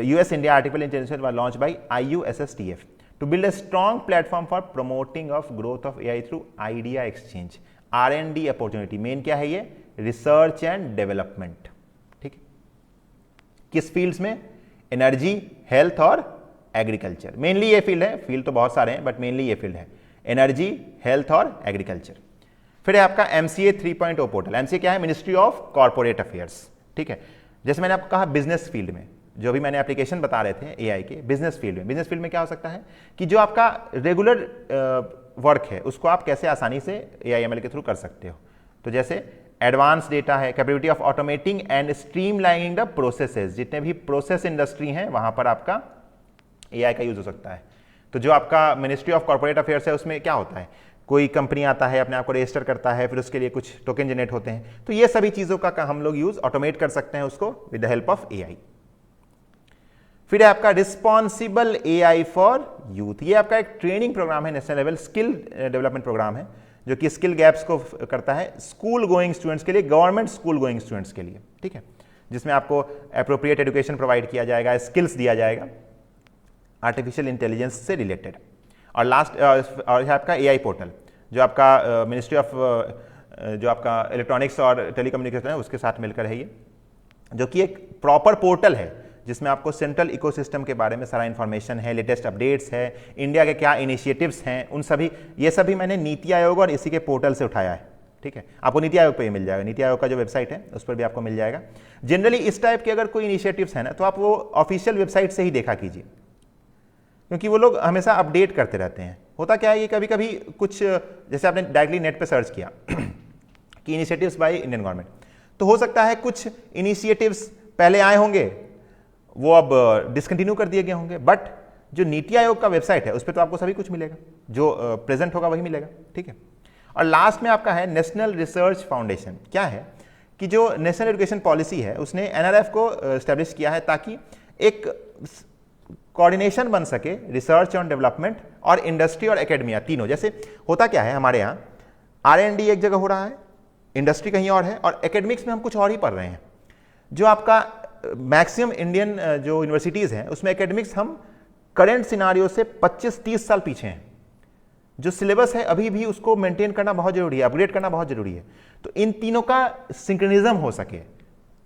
US India artificial intelligence was launch by IUSSTF to build a strong platform for promoting of growth of AI through idea exchange, R&D opportunity. Main क्या है ये? Research and development. ठीक है, किस फील्ड्स में? एनर्जी, हेल्थ और agriculture. Mainly ये field है, फील्ड तो बहुत सारे हैं बट मेनली ये फील्ड है, एनर्जी, हेल्थ और एग्रीकल्चर। फिर है आपका MCA 3.0 पोर्टल। MCA क्या है? Ministry of corporate affairs. ठीक है, जैसे मैंने आपको कहा बिजनेस फील्ड में, जो भी मैंने एप्लीकेशन बता रहे थे एआई के, बिजनेस फील्ड में, बिजनेस फील्ड में क्या हो सकता है कि जो आपका रेगुलर वर्क है उसको आप कैसे आसानी से AI/ML के थ्रू कर सकते हो। तो जैसे एडवांस डेटा है, capability of automating and streamlining the processes, जितने भी प्रोसेस इंडस्ट्री हैं वहां पर आपका एआई का यूज हो सकता है। तो जो आपका मिनिस्ट्री ऑफ कॉर्पोरेट अफेयर्स है उसमें क्या होता है, कोई कंपनी आता है, अपने आप को रजिस्टर करता है, फिर उसके लिए कुछ टोकन जनरेट होते हैं, तो ये सभी चीजों का हम लोग यूज ऑटोमेट कर सकते हैं उसको with the help of AI. फिर है आपका रिस्पॉन्सिबल एआई फॉर यूथ। ये आपका एक ट्रेनिंग प्रोग्राम है, national level skill development programme है, जो कि स्किल गैप्स को करता है स्कूल गोइंग स्टूडेंट्स के लिए, गवर्नमेंट स्कूल गोइंग स्टूडेंट्स के लिए। ठीक है, जिसमें आपको अप्रोप्रिएट एजुकेशन प्रोवाइड किया जाएगा, स्किल्स दिया जाएगा आर्टिफिशियल इंटेलिजेंस से रिलेटेड। और लास्ट और है आपका एआई पोर्टल, जो आपका मिनिस्ट्री ऑफ जो आपका इलेक्ट्रॉनिक्स और टेलीकम्युनिकेशन है उसके साथ मिलकर है ये, जो कि एक प्रॉपर पोर्टल है जिसमें आपको सेंट्रल इकोसिस्टम के बारे में सारा इन्फॉर्मेशन है, लेटेस्ट अपडेट्स है, इंडिया के क्या इनिशिएटिव्स हैं, उन सभी, ये सभी मैंने नीति आयोग और इसी के पोर्टल से उठाया है। ठीक है, आपको नीति आयोग पे ही मिल जाएगा, नीति आयोग का जो वेबसाइट है उस पर भी आपको मिल जाएगा। जनरली इस टाइप के अगर कोई इनिशिएटिव्स है ना, तो आप वो ऑफिशियल वेबसाइट से ही देखा कीजिए, क्योंकि वो लोग हमेशा अपडेट करते रहते हैं। होता क्या है, ये कभी कभी कुछ, जैसे आपने डायरेक्टली नेट पे सर्च किया कि इनिशिएटिव्स बाय इंडियन गवर्नमेंट, तो हो सकता है कुछ इनिशिएटिव्स पहले आए होंगे, वो अब डिसकंटिन्यू कर दिए गए होंगे, बट जो नीति आयोग का वेबसाइट है उस पर तो आपको सभी कुछ मिलेगा, जो प्रेजेंट होगा वही मिलेगा, ठीक है। और लास्ट में आपका है नेशनल रिसर्च फाउंडेशन। क्या है कि जो नेशनल एजुकेशन पॉलिसी है उसने एनआरएफ को एस्टेब्लिश किया है ताकि एक कोऑर्डिनेशन बन सके रिसर्च ऑन डेवलपमेंट और इंडस्ट्री और एकेडमिया तीनों। जैसे होता क्या है, हमारे यहाँ R&D एक जगह हो रहा है, इंडस्ट्री कहीं और है, और एकेडमिक्स में हम कुछ और ही पढ़ रहे हैं। जो आपका मैक्सिमम इंडियन जो यूनिवर्सिटीज़ हैं उसमें एकेडमिक्स हम करंट सिनारियो से 25-30 साल पीछे हैं। जो सिलेबस है अभी भी उसको मेंटेन करना बहुत जरूरी है, अपग्रेड करना बहुत जरूरी है। तो इन तीनों का सिंक्रोनिज्म हो सके,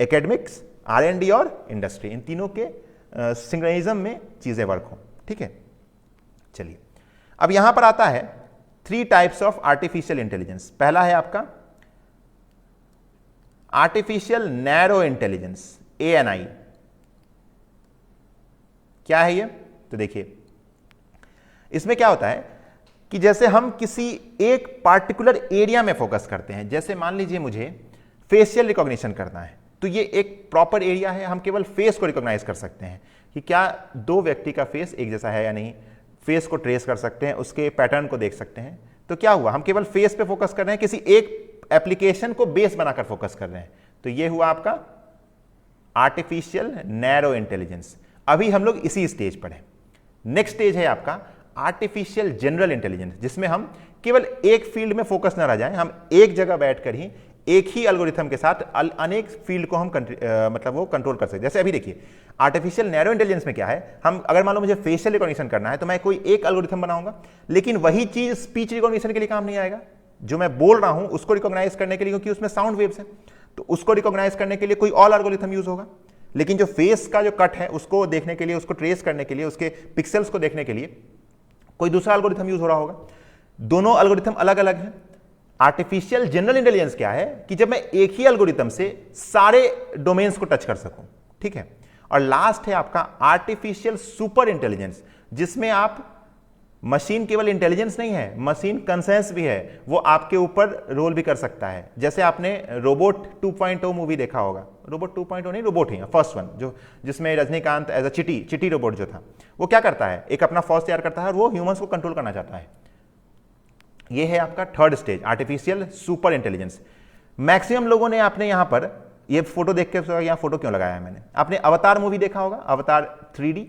एकेडमिक्स, R&D और इंडस्ट्री, इन तीनों के सिंक्रोनिज्म में चीजें वर्क हो, ठीक है। चलिए, अब यहां पर आता है 3 टाइप्स ऑफ आर्टिफिशियल इंटेलिजेंस। पहला है आपका आर्टिफिशियल नैरो इंटेलिजेंस, ANI। क्या है ये? तो देखिए, इसमें क्या होता है कि जैसे हम किसी एक पार्टिकुलर एरिया में फोकस करते हैं, जैसे मान लीजिए मुझे फेशियल रिकॉग्निशन करना है, तो ये एक प्रॉपर एरिया है, हम केवल फेस को रिकॉग्नाइज कर सकते हैं कि क्या दो व्यक्ति का फेस एक जैसा है या नहीं, फेस को ट्रेस कर सकते हैं, उसके पैटर्न को देख सकते हैं। तो क्या हुआ, हम केवल फेस पे फोकस कर रहे हैं, किसी एक एप्लीकेशन को बेस बनाकर फोकस कर रहे हैं। तो ये हुआ आपका आर्टिफिशियल नैरो इंटेलिजेंस। अभी हम लोग इसी स्टेज पर हैं। नेक्स्ट स्टेज है आपका आर्टिफिशियल जनरल इंटेलिजेंस, जिसमें हम केवल एक फील्ड में फोकस न रह जाएं, हम एक जगह बैठकर ही एक ही एल्गोरिथम के साथ अनेक फील्ड को हम मतलब वो कंट्रोल कर सकते हैं। जैसे अभी देखिए, आर्टिफिशियल नैरो इंटेलिजेंस में क्या है, हम अगर मान लो मुझे फेशियल रिकॉग्निशन करना है तो मैं कोई एक एल्गोरिथम बनाऊंगा, लेकिन वही चीज स्पीच रिकॉग्निशन के लिए काम नहीं आएगा। जो मैं बोल रहा हूं उसको रिकॉग्नाइज करने के लिए, क्योंकि उसमें साउंड वेव्स है, तो उसको रिकॉग्नाइज करने के लिए कोई और एल्गोरिथम यूज होगा। लेकिन जो फेस का जो कट है उसको देखने के लिए, उसको ट्रेस करने के लिए, उसके पिक्सल्स को देखने के लिए कोई दूसरा एल्गोरिथम यूज हो रहा होगा। दोनों एल्गोरिथम अलग अलग हैं। आर्टिफिशियल जनरल इंटेलिजेंस क्या है कि जब मैं एक ही एल्गोरिथम से सारे डोमेन्स को टच कर सकूं, ठीक है। और लास्ट है आपका आर्टिफिशियल सुपर इंटेलिजेंस, जिसमें आप मशीन केवल इंटेलिजेंस नहीं है, मशीन कंसेंस भी है, वो आपके ऊपर रोल भी कर सकता है। जैसे आपने रोबोट 2.0 मूवी देखा होगा, रोबोट 2.0 नहीं, रोबोट ही फर्स्ट वन, जो जिसमें रजनीकांत एज अ चिटी रोबोट जो था, वो क्या करता है, एक अपना फौज तैयार करता है और वो ह्यूमंस को कंट्रोल करना चाहता है। ये है आपका third stage, artificial super intelligence. Maximum लोगों ने आपने यहां पर ये फोटो देख के यहां फोटो क्यों लगाया है मैंने, आपने अवतार मूवी देखा होगा, अवतार 3D,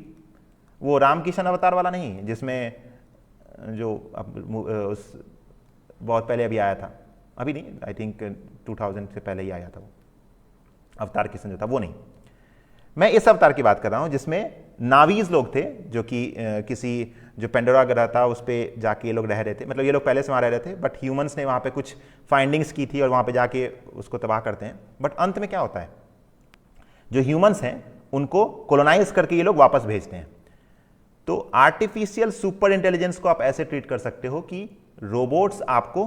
वो रामकिशन अवतार वाला नहीं, जिसमें जो उस बहुत पहले अभी आया था, अभी नहीं, आई थिंक 2000 से पहले ही आया था वो अवतार किशन जो था, वो नहीं। मैं इस अवतार की बात कर रहा हूं जिसमें नावीज लोग थे, जो कि किसी जो पेंडोरा ग्रह था उस पर जाके ये लोग रह रहे थे, मतलब ये लोग पहले से वहाँ रह रहे थे, बट ह्यूमंस ने वहाँ पे कुछ फाइंडिंग्स की थी और वहाँ पे जाके उसको तबाह करते हैं। बट अंत में क्या होता है, जो ह्यूमंस हैं उनको कोलोनाइज करके ये लोग वापस भेजते हैं। तो आर्टिफिशियल सुपर इंटेलिजेंस को आप ऐसे ट्रीट कर सकते हो कि रोबोट्स आपको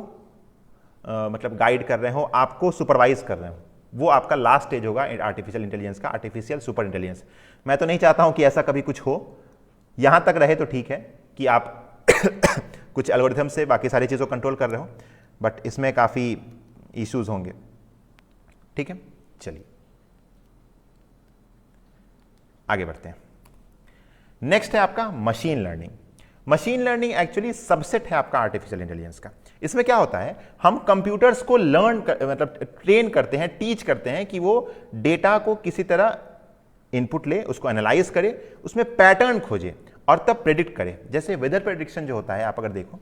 मतलब गाइड कर रहे हो, आपको सुपरवाइज कर रहे हो। वो आपका लास्ट स्टेज होगा आर्टिफिशियल इंटेलिजेंस का, आर्टिफिशियल सुपर इंटेलिजेंस। मैं तो नहीं चाहता हूं कि ऐसा कभी कुछ हो, यहां तक रहे तो ठीक है कि आप कुछ एल्गोरिथम से बाकी सारी चीज़ों को कंट्रोल कर रहे हो, बट इसमें काफ़ी इश्यूज होंगे, ठीक है। चलिए आगे बढ़ते हैं। नेक्स्ट है आपका machine learning. Machine learning actually subset है आपका आर्टिफिशियल इंटेलिजेंस का। इसमें क्या होता है, हम कंप्यूटर्स को मतलब ट्रेन करते हैं, टीच करते हैं कि वो डेटा को किसी तरह इनपुट ले, उसको एनालाइज करे, उसमें पैटर्न खोजे और तब प्रेडिक्ट करे। जैसे वेदर प्रेडिक्शन जो होता है, आप अगर देखो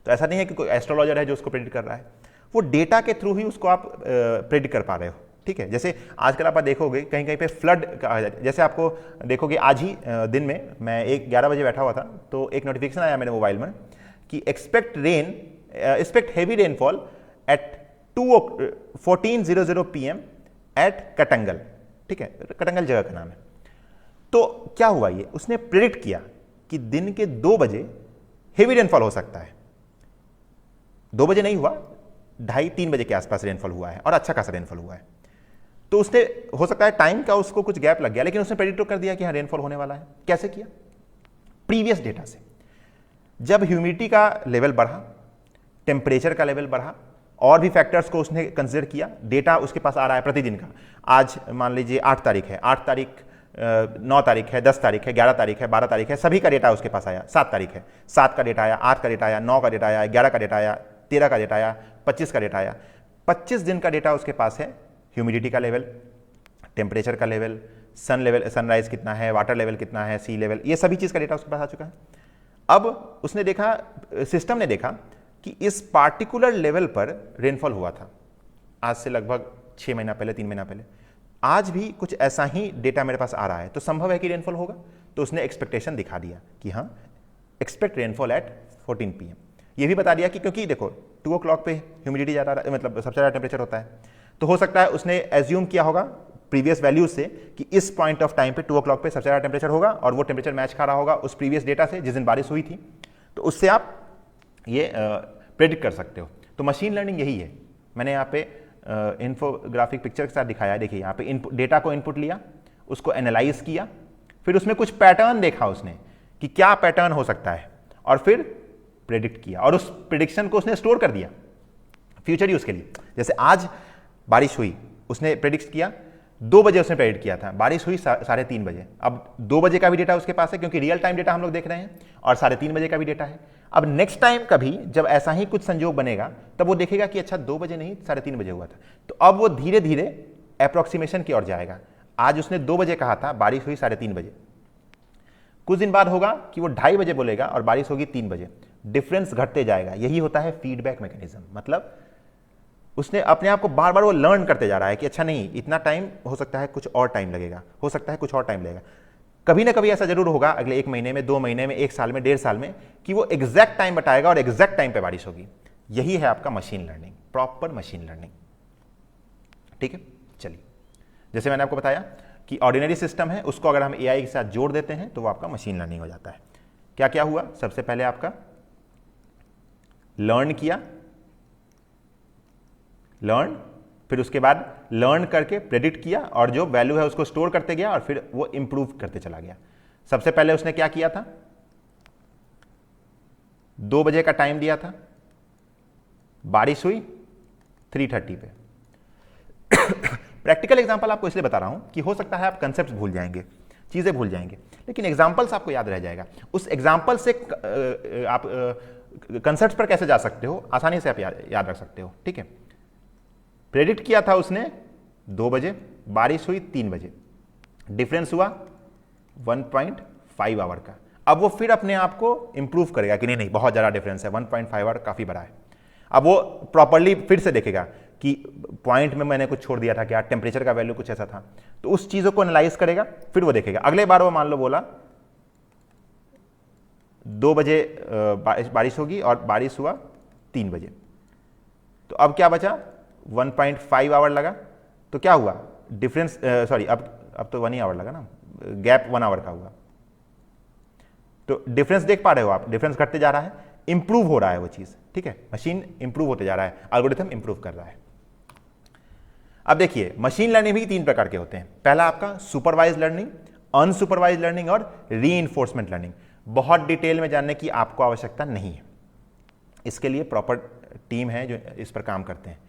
तो ऐसा नहीं है कि कोई एस्ट्रोलॉजर है जो उसको प्रेडिक्ट कर रहा है, वो डेटा के थ्रू ही उसको आप प्रेडिक्ट कर पा रहे हो, ठीक है। जैसे आजकल आप देखोगे कहीं कहीं पे फ्लड, जैसे आपको देखोगे आज ही दिन में मैं 11 बजे बैठा हुआ था तो एक नोटिफिकेशन आया मेरे मोबाइल में कि expect heavy rainfall at 14:00 PM at Katangal, ठीक है, कटंगल जगह का नाम है। तो क्या हुआ, ये उसने प्रेडिक्ट किया कि दिन के 2 बजे हेवी रेनफॉल हो सकता है। 2 बजे नहीं हुआ, 2:30-3 बजे के आसपास रेनफॉल हुआ है और अच्छा खासा रेनफॉल हुआ है। तो उसने, हो सकता है टाइम का उसको कुछ गैप लग गया, लेकिन उसने प्रेडिक्ट कर दिया कि हाँ रेनफॉल होने वाला है। कैसे किया? प्रीवियस डेटा से। जब ह्यूमिडिटी का लेवल बढ़ा, टेम्परेचर का लेवल बढ़ा, और भी फैक्टर्स को उसने कंसिडर किया, डेटा उसके पास आ रहा है प्रतिदिन का। आज मान लीजिए 8 तारीख है, 8 तारीख 9 तारीख है, 10 तारीख है, 11 तारीख है, 12 तारीख है, सभी का डेटा उसके पास आया। 7 तारीख है, 7 का डेटा आया, 8 का डेटा आया, 9 का डेटा आया, 11 का डेटा आया, 13 का डेटा आया, 25 का डेटा आया। 25 दिन का डेटा उसके पास है। ह्यूमिडिटी का लेवल, टेम्परेचर का लेवल, सन लेवल, सनराइज कितना है, वाटर लेवल कितना है, सी लेवल, ये सभी चीज़ का डेटा उसके पास आ चुका है। अब उसने देखा, सिस्टम ने देखा कि इस पार्टिकुलर लेवल पर रेनफॉल हुआ था आज से लगभग 6 महीना पहले, 3 महीना पहले। आज भी कुछ ऐसा ही डेटा मेरे पास आ रहा है, तो संभव है कि रेनफॉल होगा। तो उसने एक्सपेक्टेशन दिखा दिया कि हाँ एक्सपेक्ट रेनफॉल एट 14 PM। ये भी बता दिया कि क्योंकि देखो 2 o'clock पे ह्यूमिडिटी ज़्यादा, मतलब सबसे ज़्यादा टेम्परेचर होता है, तो हो सकता है उसने एज्यूम किया होगा प्रीवियस वैल्यूज से कि इस पॉइंट ऑफ टाइम पे 2 o'clock पे सबसे ज़्यादा टेम्परेचर होगा, और वो टेम्परेचर मैच खा रहा होगा उस प्रीवियस डेटा से जिस दिन बारिश हुई थी। तो उससे आप ये प्रेडिक्ट कर सकते हो। तो मशीन लर्निंग यही है। मैंने यहाँ पे इन्फोग्राफिक पिक्चर के साथ दिखाया। देखिए यहाँ पे डेटा को इनपुट लिया, उसको एनालाइज किया, फिर उसमें कुछ पैटर्न देखा उसने कि क्या पैटर्न हो सकता है, और फिर प्रेडिक्ट किया, और उस प्रेडिक्शन को उसने स्टोर कर दिया फ्यूचर यूज के लिए। जैसे आज बारिश हुई, उसने प्रेडिक्ट किया, 2 बजे उसने प्रेडिक्ट किया था, बारिश हुई 3:30 बजे। अब 2 बजे का भी डेटा उसके पास है, क्योंकि रियल टाइम डेटा हम लोग देख रहे हैं, और 3:30 बजे का भी डेटा है। अब नेक्स्ट टाइम कभी जब ऐसा ही कुछ संजोग बनेगा, तब वो देखेगा कि अच्छा 2 बजे नहीं 3:30 बजे हुआ था। तो अब वो धीरे धीरे अप्रोक्सीमेशन की ओर जाएगा। आज उसने 2 बजे कहा था, बारिश हुई 3:30 बजे। कुछ दिन बाद होगा कि वो 2:30 बजे बोलेगा और बारिश होगी 3 बजे। डिफरेंस घटते जाएगा। यही होता है फीडबैक मैकेनिज्म। मतलब उसने अपने आप को बार बार वो लर्न करते जा रहा है कि अच्छा नहीं, इतना टाइम हो सकता है, कुछ और टाइम लगेगा, हो सकता है कुछ और टाइम लगेगा। कभी ना कभी ऐसा जरूर होगा अगले 1 महीने में, 2 महीने में, 1 साल में, 1.5 साल में, कि वो एग्जैक्ट टाइम बताएगा और एग्जैक्ट टाइम पे बारिश होगी। यही है आपका machine learning, proper machine learning. ठीक है, चलिए, जैसे मैंने आपको बताया कि ऑर्डिनरी सिस्टम है, उसको अगर हम एआई के साथ जोड़ देते हैं तो वो आपका मशीन लर्निंग हो जाता है। क्या क्या हुआ? सबसे पहले आपका लर्न किया, लर्न, फिर उसके बाद लर्न करके प्रेडिक्ट किया, और जो वैल्यू है उसको स्टोर करते गया, और फिर वो इंप्रूव करते चला गया। सबसे पहले उसने क्या किया था? 2 बजे का टाइम दिया था, बारिश हुई 3:30 पे। प्रैक्टिकल एग्जांपल आपको इसलिए बता रहा हूं कि हो सकता है आप कंसेप्ट भूल जाएंगे, चीजें भूल जाएंगे, लेकिन एग्जांपल्स आपको याद रह जाएगा। उस एग्जांपल से आप कंसेप्ट पर कैसे जा सकते हो, आसानी से आप याद रख सकते हो। ठीक है, प्रेडिक्ट किया था उसने 2 बजे, बारिश हुई 3 बजे, डिफरेंस हुआ 1.5 आवर का। अब वो फिर अपने आप को इंप्रूव करेगा कि नहीं नहीं बहुत ज़्यादा डिफरेंस है, 1.5 आवर काफ़ी बड़ा है। अब वो प्रॉपर्ली फिर से देखेगा कि पॉइंट में मैंने कुछ छोड़ दिया था क्या, टेम्परेचर का वैल्यू कुछ ऐसा था, तो उस चीज़ों को एनालाइज करेगा, फिर वो देखेगा। अगले बार वो मान लो बोला 2 बजे बारिश होगी और बारिश हुआ 3 बजे, तो अब क्या बचा? 1.5 आवर लगा, तो क्या हुआ? डिफरेंस, सॉरी, अब तो 1 ही आवर लगा ना, गैप 1 आवर का हुआ। तो डिफरेंस देख पा रहे हो आप, डिफरेंस घटते जा रहा है, इंप्रूव हो रहा है वो चीज। ठीक है, मशीन इंप्रूव होते जा रहा है, एल्गोरिथम इंप्रूव कर रहा है। अब देखिए, मशीन लर्निंग भी 3 प्रकार के होते हैं। पहला आपका सुपरवाइज लर्निंग, अनसुपरवाइज लर्निंग और रीइंफोर्समेंट लर्निंग। बहुत डिटेल में जानने की आपको आवश्यकता नहीं है, इसके लिए प्रॉपर टीम है जो इस पर काम करते हैं।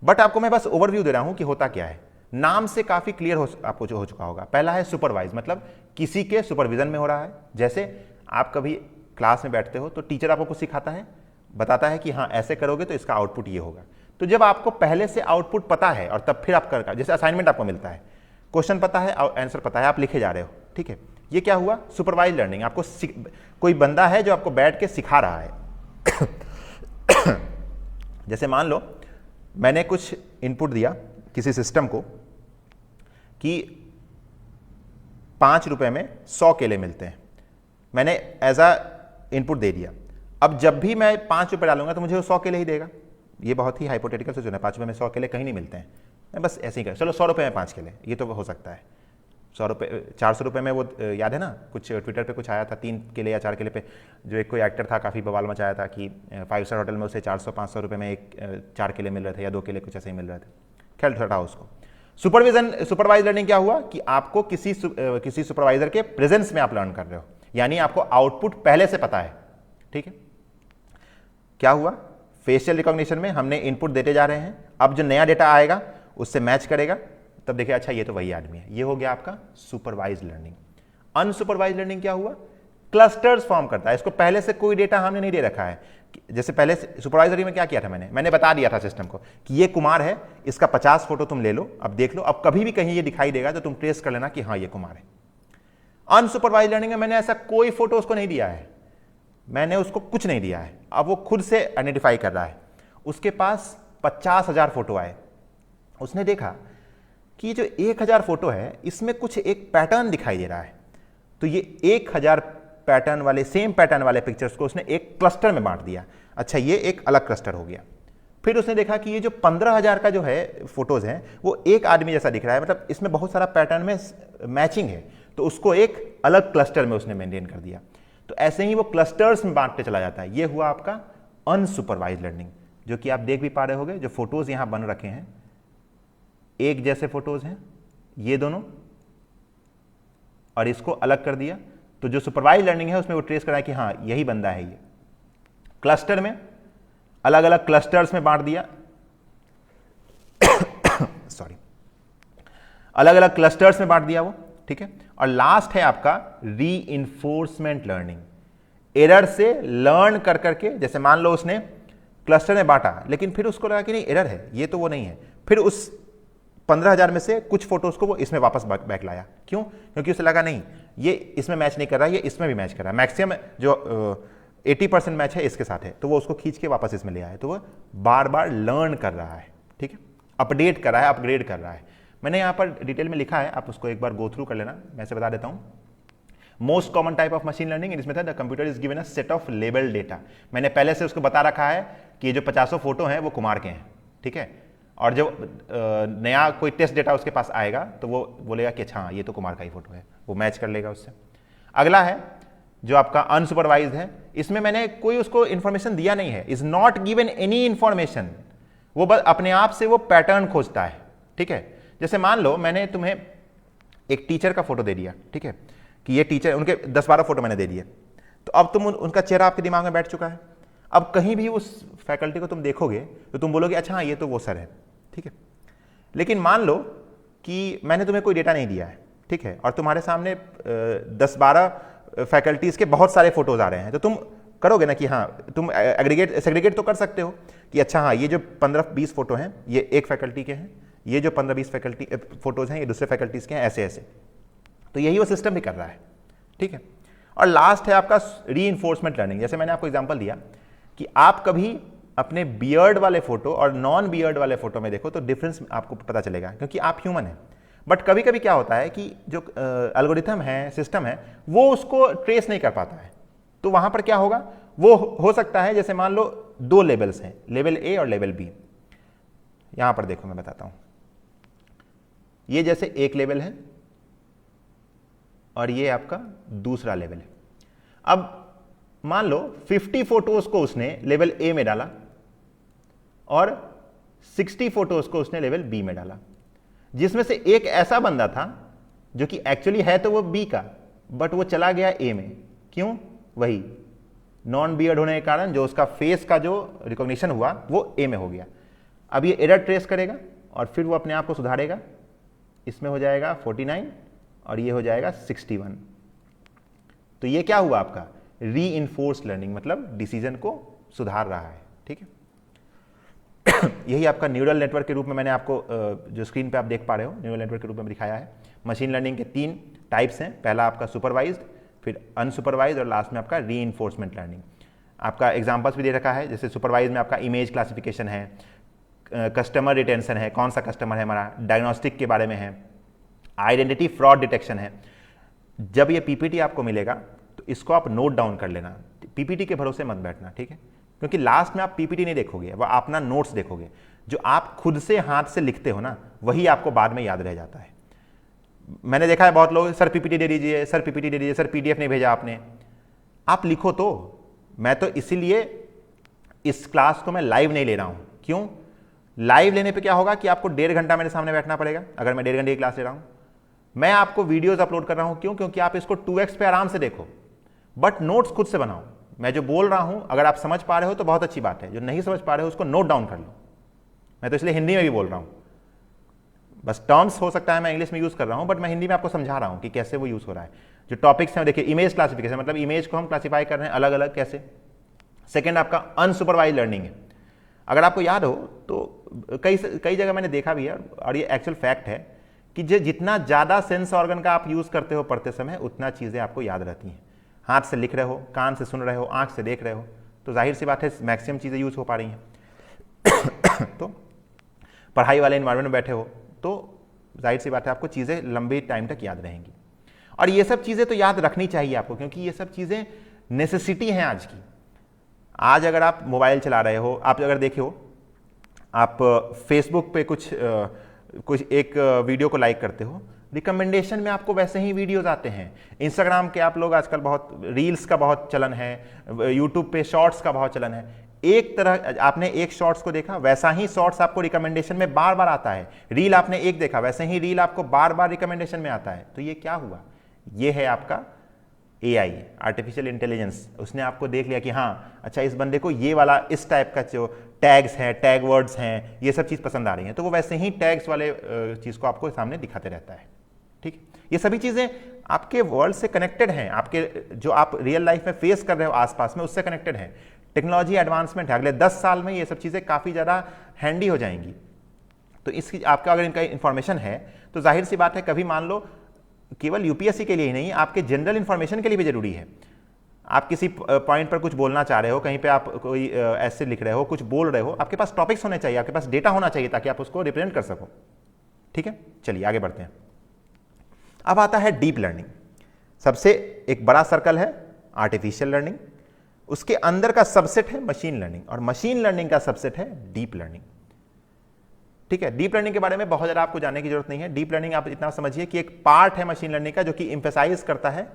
बट आपको मैं बस ओवरव्यू दे रहा हूं कि होता क्या है। नाम से काफी क्लियर आपको जो हो चुका होगा। पहला है सुपरवाइज, मतलब किसी के सुपरविजन में हो रहा है। जैसे आप कभी क्लास में बैठते हो तो टीचर आपको कुछ सिखाता है, बताता है कि हाँ ऐसे करोगे तो इसका आउटपुट ये होगा। तो जब आपको पहले से आउटपुट पता है और तब फिर आप कर, जैसे असाइनमेंट आपको मिलता है, क्वेश्चन पता है और आंसर पता है, आप लिखे जा रहे हो। ठीक है, ये क्या हुआ? Supervise learning. आपको कोई बंदा है जो आपको बैठ के सिखा रहा है। जैसे मान लो मैंने कुछ इनपुट दिया किसी सिस्टम को कि 5 रुपए में 100 केले मिलते हैं, मैंने एज अ इनपुट दे दिया। अब जब भी मैं 5 रुपए डालूंगा तो मुझे वो 100 केले ही देगा। ये बहुत ही हाइपोथेटिकल सिचुएशन है, 5 रुपए में 100 केले कहीं नहीं मिलते हैं। मैं बस ऐसे ही कर, चलो 100 रुपए में 5 केले, ये तो हो सकता है। 100 रुपये 400 रुपये में वो याद है ना, कुछ ट्विटर पे कुछ आया था 3 केले या 4 केले पे, जो एक कोई एक्टर था काफ़ी बवाल मचाया था कि 5 स्टार होटल में उसे 400-500 रुपये में 4 केले मिल रहे थे या 2 केले कुछ ऐसे ही मिल रहे थे। खैर हटाओ उसको। सुपरवाइज लर्निंग क्या हुआ कि आपको किसी सुपरवाइजर के प्रेजेंस में आप लर्न कर रहे हो, यानी आपको आउटपुट पहले से पता है। ठीक है, क्या हुआ, फेशियल रिकॉग्निशन में हमने इनपुट देते जा रहे हैं, अब जो नया डेटा आएगा उससे मैच करेगा, तब देखिए अच्छा ये तो वही आदमी है। ये हो गया आपका सुपरवाइज लर्निंग। अनसुपरवाइज लर्निंग क्या हुआ, क्लस्टर्स फॉर्म करता है, इसको पहले से कोई डेटा हमने नहीं दे रखा है। जैसे पहले सुपरवाइजरी में क्या किया था, मैंने बता दिया था सिस्टम को कि ये कुमार है, इसका 50 फोटो तुम ले लो, अब देख लो, अब कभी भी कहीं ये दिखाई देगा तो तुम ट्रेस कर लेना कि हाँ ये कुमार है। अनसुपरवाइज लर्निंग में मैंने ऐसा कोई फोटो उसको नहीं दिया है, मैंने उसको कुछ नहीं दिया है, अब वो खुद से आइडेंटिफाई कर रहा है। उसके पास 50,000 फोटो आए, उसने देखा कि जो 1000 फोटो है इसमें कुछ एक पैटर्न दिखाई दे रहा है, तो ये 1000 पैटर्न वाले, सेम पैटर्न वाले पिक्चर्स को उसने एक क्लस्टर में बांट दिया। अच्छा ये एक अलग क्लस्टर हो गया। फिर उसने देखा कि ये जो 15,000 का जो है फोटोज हैं वो एक आदमी जैसा दिख रहा है, मतलब इसमें बहुत सारा पैटर्न में मैचिंग है, तो उसको एक अलग क्लस्टर में उसने मेंटेन कर दिया। तो ऐसे ही वो क्लस्टर्स में बांटते चला जाता है। ये हुआ आपका अनसुपरवाइज लर्निंग, जो कि आप देख भी पा रहे होगे, जो फोटोज यहां बन रखे हैं एक जैसे फोटोज हैं ये दोनों, और इसको अलग कर दिया। तो जो सुपरवाइज लर्निंग है उसमें वो ट्रेस कराया कि हाँ यही बंदा है। ये क्लस्टर में अलग अलग क्लस्टर्स में बांट दिया सॉरी, अलग अलग क्लस्टर्स में बांट दिया वो। ठीक है, और लास्ट है आपका रीइंफोर्समेंट लर्निंग। एरर से लर्न कर करके, जैसे मान लो उसने क्लस्टर में बांटा लेकिन फिर उसको लगा कि नहीं एरर है, ये तो वो नहीं है, फिर उस 15,000 में से कुछ फोटोज को वो इसमें वापस बैक लाया। क्यों? क्योंकि उसे लगा नहीं ये इसमें मैच नहीं कर रहा है, ये इसमें भी मैच कर रहा है, मैक्सिमम जो 80% मैच है इसके साथ है, तो वो उसको खींच के वापस इसमें ले आया। तो वो बार बार लर्न कर रहा है। ठीक है, अपडेट कर रहा है, अपग्रेड कर रहा है। मैंने यहाँ पर डिटेल में लिखा है, आप उसको एक बार गो थ्रू कर लेना, मैं से बता देता हूँ। Most common type of machine learning in this method the computer is given a set of label data. मैंने पहले से उसको बता रखा है कि ये जो 50 फोटो हैं वो कुमार के हैं। ठीक है, और जब नया कोई टेस्ट डेटा उसके पास आएगा तो वो बोलेगा कि अच्छा ये तो कुमार का ही फोटो है, वो मैच कर लेगा उससे। अगला है जो आपका अनसुपरवाइज्ड है, इसमें मैंने कोई उसको इंफॉर्मेशन दिया नहीं है, is not given any information, वो बस अपने आप से वो पैटर्न खोजता है। ठीक है, जैसे मान लो मैंने तुम्हें एक टीचर का फोटो दे दिया, ठीक है, कि ये टीचर, उनके 10-12 फोटो मैंने दे दिए, तो अब तुम उनका चेहरा आपके दिमाग में बैठ चुका है। अब कहीं भी उस फैकल्टी को तुम देखोगे तो तुम बोलोगे अच्छा हाँ ये तो वो सर है। ठीक है, लेकिन मान लो कि मैंने तुम्हें कोई डेटा नहीं दिया है, ठीक है, और तुम्हारे सामने 10-12 फैकल्टीज के बहुत सारे फोटोज आ रहे हैं, तो तुम करोगे ना कि हाँ, तुम सेग्रीगेट तो कर सकते हो कि अच्छा हाँ ये जो 15-20 फोटो हैं ये एक फैकल्टी के हैं, ये जो 15-20 फैकल्टी फोटोज हैं ये दूसरे फैकल्टीज के हैं, ऐसे ऐसे। तो यही वो सिस्टम भी कर रहा है। ठीक है, और लास्ट है आपका रीइंफोर्समेंट लर्निंग। जैसे मैंने आपको एग्जांपल दिया कि आप कभी अपने बियर्ड वाले फोटो और नॉन बियर्ड वाले फोटो में देखो तो डिफरेंस आपको पता चलेगा, क्योंकि आप ह्यूमन हैं। बट कभी कभी क्या होता है कि जो एल्गोरिथम है, सिस्टम है, वो उसको ट्रेस नहीं कर पाता है, तो वहां पर क्या होगा, वो हो सकता है जैसे मान लो 2 लेवल्स हैं, लेवल ए और लेवल बी। यहां पर देखो मैं बताता हूं, ये जैसे एक लेवल है और ये आपका दूसरा लेवल है। अब मान लो 50 फोटोज को उसने लेवल ए में डाला और 60 फोटोज को उसने लेवल बी में डाला, जिसमें से एक ऐसा बंदा था जो कि एक्चुअली है तो वो बी का, बट वो चला गया ए में। क्यों? वही नॉन बियर्ड होने के कारण जो उसका फेस का जो रिकॉग्निशन हुआ वो ए में हो गया। अब ये एरर ट्रेस करेगा और फिर वो अपने आप को सुधारेगा, इसमें हो जाएगा 49 और ये हो जाएगा 61। तो ये क्या हुआ आपका रीइंफोर्स लर्निंग, मतलब डिसीजन को सुधार रहा है। ठीक है, यही आपका न्यूरल नेटवर्क के रूप में मैंने आपको जो स्क्रीन पे आप देख पा रहे हो न्यूरल नेटवर्क के रूप में दिखाया है। मशीन लर्निंग के 3 टाइप्स हैं, पहला आपका सुपरवाइज्ड, फिर अनसुपरवाइज्ड और लास्ट में आपका रीइंफोर्समेंट लर्निंग। आपका एग्जांपल्स भी दे रखा है, जैसे सुपरवाइज में आपका इमेज क्लासिफिकेशन है, कस्टमर रिटेंशन है, कौन सा कस्टमर है हमारा, डायग्नोस्टिक के बारे में है, आइडेंटिटी फ्रॉड डिटेक्शन है। जब ये पीपीटी आपको मिलेगा तो इसको आप नोट डाउन कर लेना, पीपीटी के भरोसे मत बैठना। ठीक है, क्योंकि लास्ट में आप पीपीटी नहीं देखोगे, वह अपना नोट्स देखोगे। जो आप खुद से हाथ से लिखते हो ना, वही आपको बाद में याद रह जाता है। मैंने देखा है बहुत लोग, सर पीपीटी दे दीजिए, सर पीपीटी दे दीजिए, सर पीडीएफ नहीं भेजा आपने। आप लिखो तो। मैं तो इसीलिए इस क्लास को मैं लाइव नहीं ले रहा हूं। क्यों? लाइव लेने पे क्या होगा कि आपको 1.5 घंटा मेरे सामने बैठना पड़ेगा, अगर मैं 1.5 घंटे की क्लास ले रहा हूं। मैं आपको वीडियोस अपलोड कर रहा हूं, क्यों? क्योंकि आप इसको 2x पे आराम से देखो, बट नोट्स खुद से बनाओ। मैं जो बोल रहा हूं अगर आप समझ पा रहे हो तो बहुत अच्छी बात है, जो नहीं समझ पा रहे हो उसको नोट डाउन कर लो। मैं तो इसलिए हिंदी में भी बोल रहा हूं, बस टर्म्स हो सकता है मैं इंग्लिश में यूज कर रहा हूं, बट मैं हिंदी में आपको समझा रहा हूं कि कैसे वो यूज हो रहा है। जो टॉपिक्स हैं देखिए, इमेज क्लासिफिकेशन, मतलब इमेज को हम क्लासिफाई कर रहे हैं अलग अलग कैसे। सेकेंड आपका अनसुपरवाइज लर्निंग है। अगर आपको याद हो तो कई जगह मैंने देखा भी है, और ये एक्चुअल फैक्ट है कि जितना ज़्यादा सेंस ऑर्गन का आप यूज़ करते हो पढ़ते समय, उतना चीज़ें आपको याद रहती हैं। हाथ से लिख रहे हो, कान से सुन रहे हो, आंख से देख रहे हो, तो जाहिर सी बात है मैक्सिमम चीज़ें यूज़ हो पा रही हैं। तो पढ़ाई वाले इन्वायरमेंट में बैठे हो तो जाहिर सी बात है आपको चीज़ें लंबे टाइम तक याद रहेंगी। और ये सब चीज़ें तो याद रखनी चाहिए आपको, क्योंकि ये सब चीज़ें नेसेसिटी हैं आज की। आज अगर आप मोबाइल चला रहे हो, आप अगर देखे हो, आप फेसबुक पे कुछ एक वीडियो को लाइक करते हो, रिकमेंडेशन में आपको वैसे ही वीडियोस आते हैं। इंस्टाग्राम के आप लोग आजकल बहुत रील्स का बहुत चलन है, यूट्यूब पे शॉर्ट्स का बहुत चलन है। एक तरह आपने एक शॉर्ट्स को देखा, वैसा ही शॉर्ट्स आपको रिकमेंडेशन में बार बार आता है। रील आपने एक देखा, वैसे ही रील आपको बार बार रिकमेंडेशन में आता है। तो ये क्या हुआ? ये है आपका AI, आर्टिफिशियल इंटेलिजेंस। उसने आपको देख लिया कि हाँ अच्छा, इस बंदे को ये वाला इस टाइप का जो टैग्स हैं, टैग वर्ड्स हैं, ये सब चीज़ पसंद आ रही हैं, तो वो वैसे ही टैग्स वाले चीज़ को आपको सामने दिखाते रहता है। ठीक, ये सभी चीज़ें आपके वर्ल्ड से कनेक्टेड हैं, आपके जो आप रियल लाइफ में फेस कर रहे हो आसपास में, उससे कनेक्टेड हैं। टेक्नोलॉजी एडवांसमेंट है, अगले 10 साल में ये सब चीज़ें काफ़ी ज़्यादा हैंडी हो जाएंगी। तो इसकी आपका अगर इनका इन्फॉर्मेशन है तो जाहिर सी बात है, कभी मान लो केवल यूपीएससी के लिए ही नहीं, आपके जनरल इन्फॉर्मेशन के लिए भी जरूरी है। आप किसी पॉइंट पर कुछ बोलना चाह रहे हो, कहीं पे आप कोई ऐसे लिख रहे हो, कुछ बोल रहे हो, आपके पास टॉपिक्स होने चाहिए, आपके पास डेटा होना चाहिए ताकि आप उसको रिप्रेजेंट कर सको। ठीक है, चलिए आगे बढ़ते हैं। अब आता है डीप लर्निंग। सबसे एक बड़ा सर्कल है आर्टिफिशियल लर्निंग, उसके अंदर का सबसेट है मशीन लर्निंग, और मशीन लर्निंग का सबसेट है डीप लर्निंग। ठीक है, डीप लर्निंग के बारे में बहुत ज़्यादा आपको जानने की जरूरत नहीं है। डीप लर्निंग आप इतना समझिए कि एक पार्ट है मशीन लर्निंग का, जो कि एम्फेसाइज करता है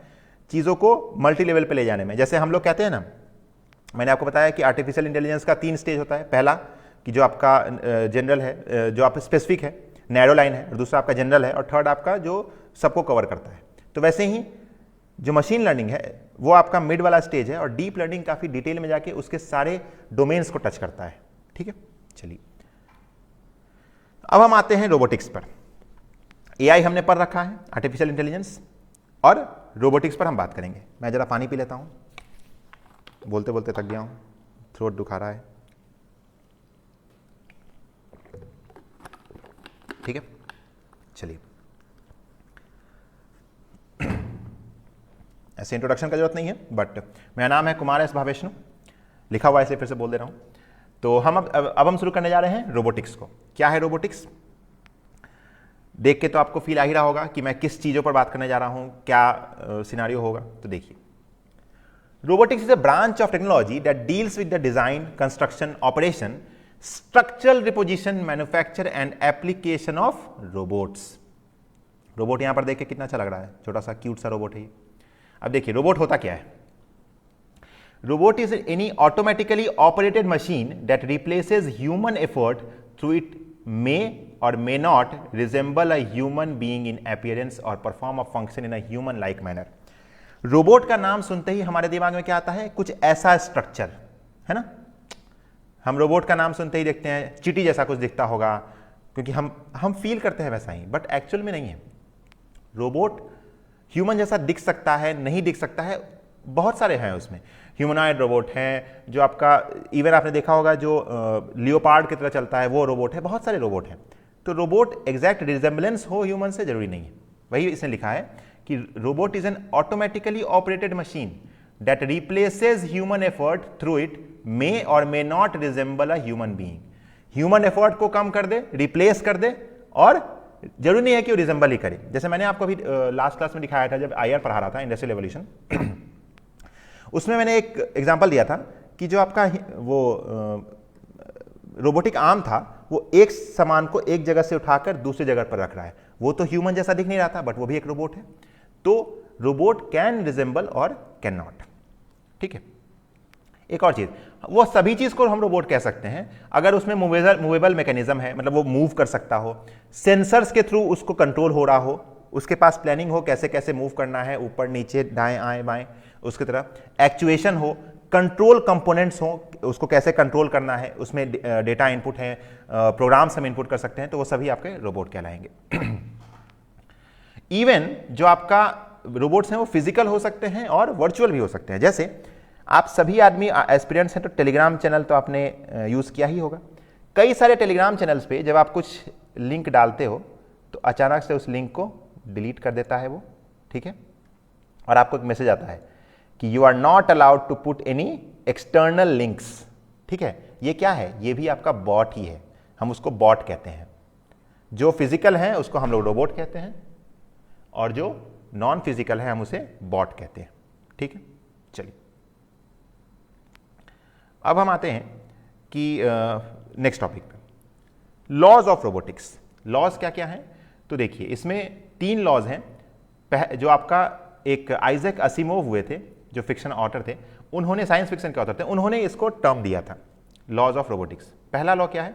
चीज़ों को मल्टी लेवल पे ले जाने में। जैसे हम लोग कहते हैं ना, मैंने आपको बताया कि आर्टिफिशियल इंटेलिजेंस का 3 स्टेज होता है। पहला कि जो आपका जनरल है, जो आप स्पेसिफिक है, नैरो लाइन है, और दूसरा आपका जनरल है, और थर्ड आपका जो सबको कवर करता है। तो वैसे ही जो मशीन लर्निंग है वो आपका मिड वाला स्टेज है, और डीप लर्निंग काफ़ी डिटेल में जाके उसके सारे डोमेन्स को टच करता है। ठीक है, चलिए अब हम आते हैं रोबोटिक्स पर। AI हमने पढ़ रखा है, आर्टिफिशियल इंटेलिजेंस, और रोबोटिक्स पर हम बात करेंगे। मैं जरा पानी पी लेता हूं, बोलते बोलते थक गया हूं, थ्रोट दुखा रहा है। ठीक है, चलिए ऐसे इंट्रोडक्शन का जरूरत नहीं है, बट मेरा नाम है कुमार एस भावेष्णु, लिखा हुआ है इसे फिर से बोल दे रहा हूं। तो हम अब हम शुरू करने जा रहे हैं रोबोटिक्स को। क्या है रोबोटिक्स? देख के तो आपको फील आ ही रहा होगा कि मैं किस चीज़ों पर बात करने जा रहा हूं, क्या सिनारियो होगा। तो देखिए, robotics is a branch of technology that deals with the design, construction, operation, structural reposition, manufacture and application of robots. Robot यहां पर देख के कितना अच्छा लग रहा है, छोटा सा क्यूट सा रोबोट है ये। अब देखिए रोबोट होता क्या है। Robot is any automatically operated machine that replaces human effort through it may or may not resemble a human being in appearance or perform a function in a human like manner. Robot का नाम सुनते ही हमारे दिमाग में क्या आता है? कुछ ऐसा स्ट्रक्चर, है ना। हम रोबोट का नाम सुनते ही देखते हैं चींटी जैसा कुछ दिखता होगा, क्योंकि हम फील करते हैं वैसा ही, बट एक्चुअल में नहीं है। रोबोट ह्यूमन जैसा दिख सकता है, नहीं दिख सकता है, बहुत सारे हैं उसमें। ह्यूमनॉइड रोबोट हैं, जो आपका इवन आपने देखा होगा जो लियोपार्ड की तरह चलता है, वो रोबोट है। बहुत सारे रोबोट हैं। तो रोबोट एग्जैक्ट रिजेम्बलेंस हो ह्यूमन से जरूरी नहीं है। वही इसने लिखा है कि robot is an automatically operated machine that replaces human effort through it may और may not resemble a human being. Human effort को कम कर दे, रिप्लेस कर दे, और जरूरी नहीं है कि वो रिजेंबल ही करे। जैसे मैंने आपको अभी लास्ट क्लास में दिखाया था, जब IR पढ़ा रहा था, इंडस्ट्रियल एवोल्यूशन, उसमें मैंने एक एग्जांपल दिया था कि जो आपका वो रोबोटिक आर्म था, वो एक सामान को एक जगह से उठाकर दूसरी जगह पर रख रहा है। वो तो ह्यूमन जैसा दिख नहीं रहा था, बट वो भी एक रोबोट है। तो रोबोट कैन रिजेंबल और कैन नॉट। ठीक है, एक और चीज, वो सभी चीज को हम रोबोट कह सकते हैं अगर उसमें मूवेबल मैकेनिज्म है, मतलब वो मूव कर सकता हो, सेंसर्स के थ्रू उसको कंट्रोल हो रहा हो, उसके पास प्लानिंग हो कैसे कैसे मूव करना है, ऊपर नीचे दाएं आए बाएं, उसकी तरह एक्चुएशन हो, कंट्रोल कंपोनेंट्स हो, उसको कैसे कंट्रोल करना है, उसमें डेटा इनपुट है, प्रोग्राम्स हम इनपुट कर सकते हैं, तो वो सभी आपके रोबोट कहलाएंगे। इवन जो आपका रोबोट्स हैं वो फिजिकल हो सकते हैं और वर्चुअल भी हो सकते हैं। जैसे आप सभी आदमी एस्पिरेंट्स हैं तो टेलीग्राम चैनल तो आपने यूज़ किया ही होगा। कई सारे टेलीग्राम चैनल्स पे जब आप कुछ लिंक डालते हो तो अचानक से उस लिंक को डिलीट कर देता है वो, ठीक है, और आपको एक मैसेज आता है कि you are not allowed to put any external links. ठीक है, ये क्या है? ये भी आपका बॉट ही है, हम उसको बॉट कहते हैं। जो फिजिकल है उसको हम लोग रोबोट कहते हैं और जो नॉन फिजिकल है हम उसे बॉट कहते हैं। ठीक है, चलिए अब हम आते हैं कि नेक्स्ट टॉपिक पे, लॉज ऑफ रोबोटिक्स। लॉज क्या क्या है? तो देखिए इसमें 3 लॉज हैं। जो आपका एक आइजैक असिमोव हुए थे, जो फिक्शन ऑथर थे, उन्होंने साइंस फिक्शन के ऑथर थे, उन्होंने इसको टर्म दिया था लॉज ऑफ रोबोटिक्स। पहला लॉ क्या है?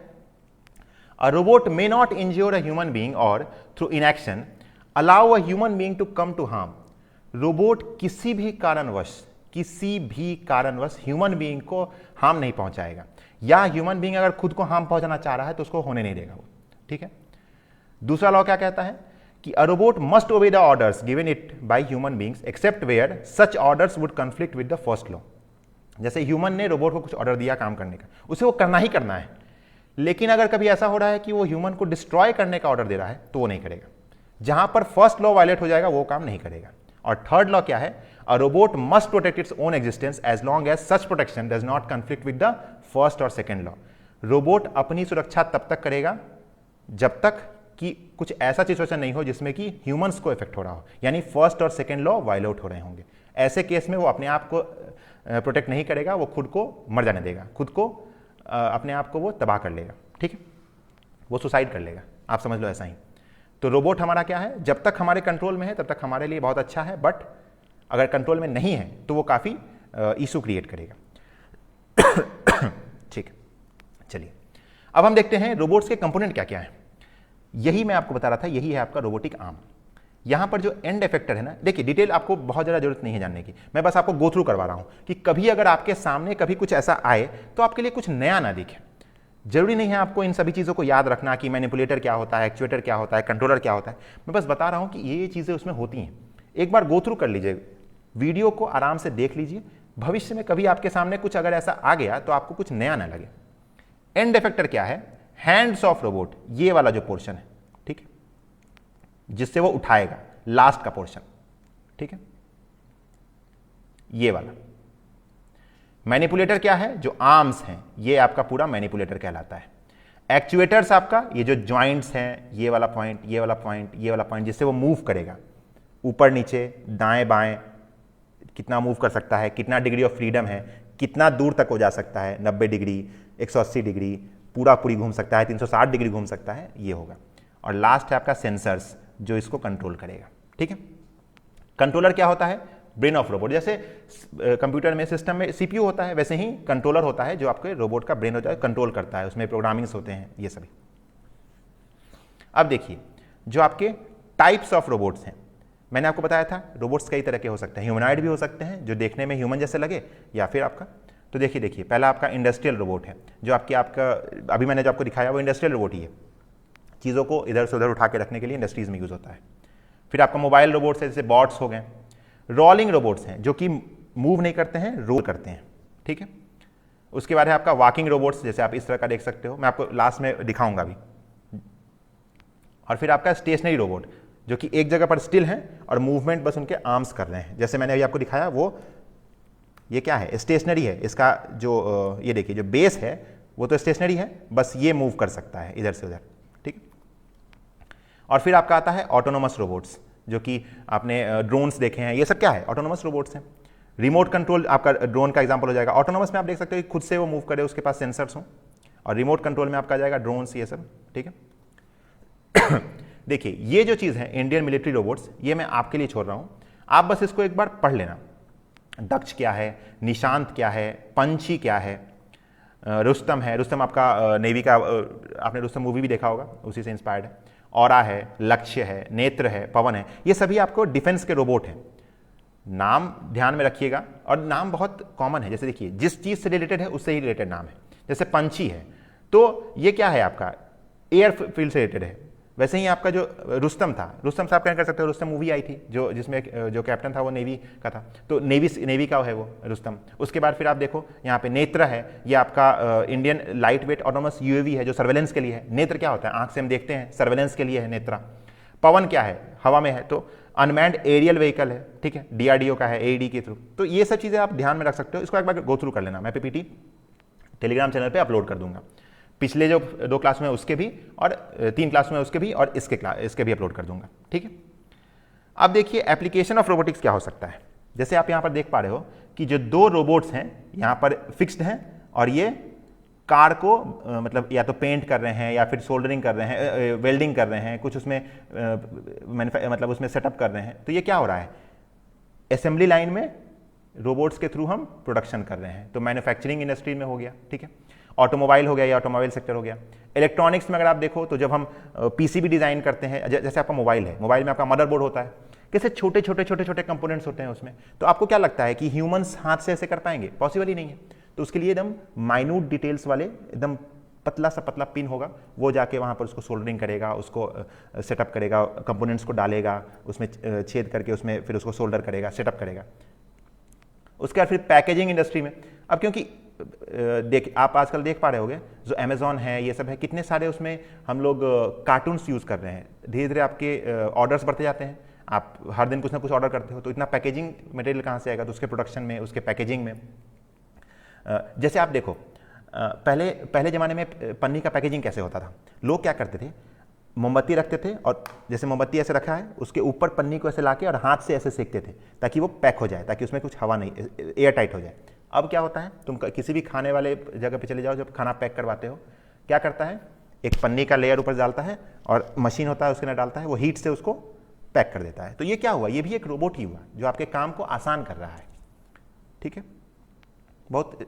A robot may not injure a human being और through inaction allow a human being to come to harm. Robot किसी भी कारणवश ह्यूमन बीइंग को हार्म नहीं पहुंचाएगा, या ह्यूमन बीइंग अगर खुद को हार्म पहुंचाना चाह रहा है तो उसको होने नहीं देगा वो। ठीक है। दूसरा लॉ क्या कहता है कि a robot must obey the orders given it by human beings except where such orders would conflict with the first law. जैसे ह्यूमन ने रोबोट को कुछ ऑर्डर दिया काम करने का, उसे वो करना ही करना है, लेकिन अगर कभी ऐसा हो रहा है कि वो ह्यूमन को डिस्ट्रॉय करने का ऑर्डर दे रहा है तो वो नहीं करेगा। जहां पर फर्स्ट लॉ वायलेट हो जाएगा वो काम नहीं करेगा। और थर्ड लॉ क्या है? A robot must protect its own existence as long as such protection does not conflict with the first और सेकेंड लॉ। रोबोट अपनी सुरक्षा तब तक करेगा जब तक कि कुछ ऐसा सिचुएशन नहीं हो जिसमें कि ह्यूमंस को इफेक्ट हो रहा हो, यानी फर्स्ट और सेकेंड लॉ वायलेट हो रहे होंगे। ऐसे केस में वो अपने आप को प्रोटेक्ट नहीं करेगा, वो खुद को मर जाने देगा, खुद को अपने आप को वो तबाह कर लेगा। ठीक है, वो सुसाइड कर लेगा, आप समझ लो ऐसा ही। तो रोबोट हमारा क्या है? जब तक हमारे कंट्रोल में है तब तक हमारे लिए बहुत अच्छा है, बट अगर कंट्रोल में नहीं है तो वो काफ़ी इशू क्रिएट करेगा। ठीक है, चलिए अब हम देखते हैं रोबोट्स के कंपोनेंट क्या क्या हैं। यही मैं आपको बता रहा था, यही है आपका रोबोटिक आर्म। यहां पर जो एंड इफेक्टर है ना, देखिए डिटेल आपको बहुत ज़्यादा जरूरत नहीं है जानने की, मैं बस आपको गो थ्रू करवा रहा हूं कि कभी अगर आपके सामने कभी कुछ ऐसा आए तो आपके लिए कुछ नया ना दिखे। जरूरी नहीं है आपको इन सभी चीज़ों को याद रखना कि मैनिपुलेटर क्या होता है, एक्चुएटर क्या होता है, कंट्रोलर क्या होता है। मैं बस बता रहा हूं कि ये चीज़ें उसमें होती हैं। एक बार गो थ्रू कर लीजिए, वीडियो को आराम से देख लीजिए, भविष्य में कभी आपके सामने कुछ अगर ऐसा आ गया तो आपको कुछ नया ना लगे। एंड इफेक्टर क्या है? हैंड्स ऑफ रोबोट, ये वाला जो पोर्शन है, ठीक है, जिससे वो उठाएगा, लास्ट का पोर्शन, ठीक है, ये वाला। मैनिपुलेटर क्या है? जो आर्म्स हैं, ये आपका पूरा मैनिपुलेटर कहलाता है। एक्चुएटर्स आपका ये जो जॉइंट्स हैं, ये वाला पॉइंट, ये वाला पॉइंट, ये वाला पॉइंट, जिससे वो मूव करेगा ऊपर नीचे दाएं बाएं, कितना मूव कर सकता है, कितना डिग्री ऑफ फ्रीडम है, कितना दूर तक हो जा सकता है, 90 डिग्री, 180 डिग्री, पूरी घूम सकता है, 360 डिग्री घूम सकता है, ये होगा। और लास्ट है आपका सेंसर्स, जो इसको कंट्रोल करेगा। ठीक है, कंट्रोलर क्या होता है? Brain of robot. जैसे कंप्यूटर में सिस्टम में सीपीयू होता है, वैसे ही कंट्रोलर होता है जो आपके रोबोट का ब्रेन होता है, कंट्रोल करता है, उसमें प्रोग्रामिंग्स होते हैं, ये सभी। अब देखिए जो आपके टाइप्स ऑफ रोबोट्स हैं, मैंने आपको बताया था रोबोट्स कई तरह के हो सकते हैं, ह्यूमनॉइड भी हो सकते हैं जो देखने में ह्यूमन जैसे लगे, या फिर आपका, तो देखिए पहला आपका इंडस्ट्रियल रोबोट है, जो आपका अभी मैंने जो आपको दिखाया वो इंडस्ट्रियल रोबोट ही है, चीज़ों को इधर से उधर उठा के रखने के लिए इंडस्ट्रीज में यूज़ होता है। फिर आपका मोबाइल रोबोट्स है, जैसे बॉट्स हो गए। रोलिंग रोबोट्स हैं जो कि मूव नहीं करते हैं, रोल करते हैं। ठीक है, उसके बाद है आपका वॉकिंग रोबोट्स, जैसे आप इस तरह का देख सकते हो, मैं आपको लास्ट में दिखाऊंगा अभी। और फिर आपका स्टेशनरी रोबोट, जो कि एक जगह पर स्टिल हैं और मूवमेंट बस उनके आर्म्स कर रहे हैं, जैसे मैंने अभी आपको दिखाया वो, ये क्या है? स्टेशनरी है। इसका जो ये देखिए जो बेस है वो तो स्टेशनरी है, बस ये मूव कर सकता है इधर से उधर। ठीक। और फिर आपका आता है ऑटोनोमस रोबोट्स, जो कि आपने ड्रोन्स देखे हैं, ये सब क्या है? ऑटोनोमस रोबोट्स हैं। रिमोट कंट्रोल आपका ड्रोन का एग्जांपल हो जाएगा। ऑटोनोमस में आप देख सकते हो कि खुद से वो मूव करे, उसके पास सेंसर्स हों, और रिमोट कंट्रोल में आपका जाएगा ड्रोन्स, ये सब। ठीक है। देखिए ये जो चीज़ है इंडियन मिलिट्री रोबोट्स, ये मैं आपके लिए छोड़ रहा हूँ, आप बस इसको एक बार पढ़ लेना। दक्ष क्या है, निशांत क्या है, पंछी क्या है, रुस्तम है, रुस्तम आपका नेवी का, आपने रुस्तम मूवी भी देखा होगा, उसी से इंस्पायर्ड है। औरा है, लक्ष्य है, नेत्र है, पवन है, ये सभी आपको डिफेंस के रोबोट हैं। नाम ध्यान में रखिएगा, और नाम बहुत कॉमन है, जैसे देखिए जिस चीज़ से रिलेटेड है उससे ही रिलेटेड नाम है। जैसे पंछी है तो ये क्या है आपका एयर फील्ड से रिलेटेड है। वैसे ही आपका जो रुस्तम था, रुस्तम साहब क्या कर सकते हो, रुस्तम मूवी आई थी जो जिसमें जो कैप्टन था वो नेवी का था, तो नेवी का है वो रुस्तम। उसके बाद फिर आप देखो यहाँ पे नेत्र है, ये आपका Indian light weight autonomous UAV है जो सर्वेलेंस के लिए है। नेत्र क्या होता है, आंख से हम देखते हैं, सर्वेलेंस के लिए है नेत्रा। पवन क्या है, हवा में है, तो अनमैन्ड एरियल व्हीकल है, ठीक है, डीआरडीओ का है, एईडी के थ्रू। तो ये सब चीज़ें आप ध्यान में रख सकते हो, इसको एक बार गो थ्रू कर लेना। मैं पीपीटी टेलीग्राम चैनल पे अपलोड कर दूंगा, पिछले जो 2 क्लास में उसके भी, और 3 क्लास में उसके भी, और इसके भी अपलोड कर दूंगा, ठीक है। अब देखिए एप्लीकेशन ऑफ रोबोटिक्स क्या हो सकता है। जैसे आप यहाँ पर देख पा रहे हो कि जो 2 रोबोट्स हैं यहाँ पर फिक्स्ड हैं, और ये कार को मतलब या तो पेंट कर रहे हैं या फिर सोल्डरिंग कर रहे हैं, वेल्डिंग कर रहे हैं, कुछ उसमें मतलब उसमें सेटअप कर रहे हैं। तो ये क्या हो रहा है, असेंबली लाइन में रोबोट्स के थ्रू हम प्रोडक्शन कर रहे हैं। तो मैन्युफैक्चरिंग इंडस्ट्री में हो गया, ठीक है, ऑटोमोबाइल हो गया, या ऑटोमोबाइल सेक्टर हो गया। इलेक्ट्रॉनिक्स में अगर आप देखो तो जब हम पीसीबी डिजाइन करते हैं, जैसे आपका मोबाइल है, मोबाइल में आपका मदरबोर्ड होता है, कैसे छोटे छोटे छोटे छोटे कंपोनेंट्स होते हैं उसमें। तो आपको क्या लगता है कि ह्यूमंस हाथ से ऐसे कर पाएंगे? पॉसिबल ही नहीं है। तो उसके लिए एकदम माइन्यूट डिटेल्स वाले एकदम पतला सा पतला पिन होगा, वो जाके वहाँ पर उसको सोल्डरिंग करेगा, उसको सेटअप करेगा, कंपोनेंट्स को डालेगा, उसमें छेद करके उसमें फिर उसको सोल्डर करेगा, सेटअप करेगा। उसके बाद फिर पैकेजिंग इंडस्ट्री में, अब क्योंकि आप आजकल देख पा रहे होगे जो अमेजॉन है, ये सब है, कितने सारे उसमें हम लोग कार्टून्स यूज़ कर रहे हैं। धीरे धीरे आपके ऑर्डर्स बढ़ते जाते हैं, आप हर दिन कुछ ना कुछ ऑर्डर करते हो, तो इतना पैकेजिंग मटेरियल कहाँ से आएगा? तो उसके प्रोडक्शन में, उसके पैकेजिंग में। जैसे आप देखो पहले ज़माने में पन्नी का पैकेजिंग कैसे होता था, लोग क्या करते थे, मोमबत्ती रखते थे, और जैसे मोमबत्ती ऐसे रखा है उसके ऊपर पन्नी को ऐसे लाके और हाथ से ऐसे सेकते थे ताकि वो पैक हो जाए, ताकि उसमें कुछ हवा नहीं, एयर टाइट हो जाए। अब क्या होता है, तुम किसी भी खाने वाले जगह पे चले जाओ, जब खाना पैक करवाते हो, क्या करता है, एक पन्नी का लेयर ऊपर डालता है और मशीन होता है उसके अंदर डालता है, वो हीट से उसको पैक कर देता है। तो ये क्या हुआ, ये भी एक रोबोट ही हुआ जो आपके काम को आसान कर रहा है, ठीक है। बहुत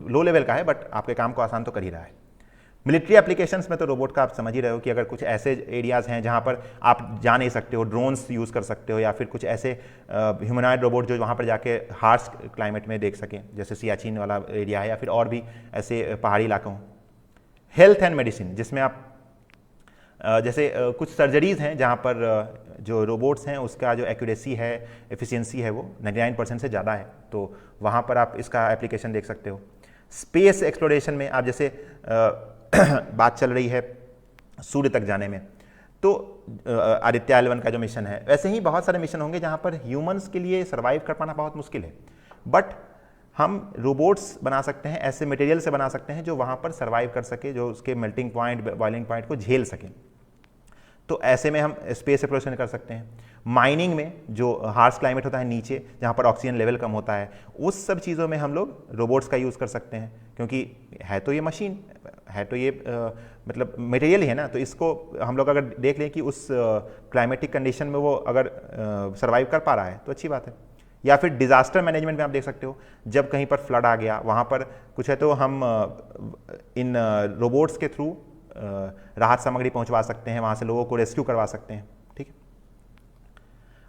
लो लेवल का है बट आपके काम को आसान तो कर ही रहा है। मिलिट्री एप्लीकेशंस में तो रोबोट का आप समझ ही रहे हो कि अगर कुछ ऐसे एरियाज़ हैं जहाँ पर आप जा नहीं सकते हो, ड्रोन्स यूज़ कर सकते हो, या फिर कुछ ऐसे ह्यूमनॉइड रोबोट जो वहाँ पर जाके हार्श क्लाइमेट में देख सकें, जैसे सियाचिन वाला एरिया है, या फिर और भी ऐसे पहाड़ी इलाकों। हेल्थ एंड मेडिसिन, जिसमें आप जैसे कुछ सर्जरीज़ हैं जहाँ पर जो रोबोट्स हैं उसका जो एक्यूरेसी है, एफिशिएंसी है, वो 99% से ज़्यादा है, तो वहाँ पर आप इसका एप्लीकेशन देख सकते हो। स्पेस एक्सप्लोरेशन में आप जैसे बात चल रही है सूर्य तक जाने में, तो आदित्य L1 का जो मिशन है, वैसे ही बहुत सारे मिशन होंगे जहाँ पर ह्यूमंस के लिए सर्वाइव कर पाना बहुत मुश्किल है, बट हम रोबोट्स बना सकते हैं, ऐसे मटेरियल से बना सकते हैं जो वहाँ पर सर्वाइव कर सके, जो उसके मेल्टिंग पॉइंट, बॉइलिंग पॉइंट को झेल सकें। तो ऐसे में हम स्पेस एक्सप्लोरेशन कर सकते हैं। माइनिंग में जो हार्श क्लाइमेट होता है नीचे, जहाँ पर ऑक्सीजन लेवल कम होता है, उस सब चीज़ों में हम लोग रोबोट्स का यूज़ कर सकते हैं, क्योंकि है तो ये मशीन, है तो ये मतलब मटेरियल ही है ना। तो इसको हम लोग अगर देख लें कि उस क्लाइमेटिक कंडीशन में वो अगर सर्वाइव कर पा रहा है तो अच्छी बात है। या फिर डिज़ास्टर मैनेजमेंट में आप देख सकते हो, जब कहीं पर फ्लड आ गया, वहाँ पर कुछ है तो हम इन रोबोट्स के थ्रू राहत सामग्री पहुंचवा सकते हैं, वहां से लोगों को रेस्क्यू करवा सकते हैं, ठीक है।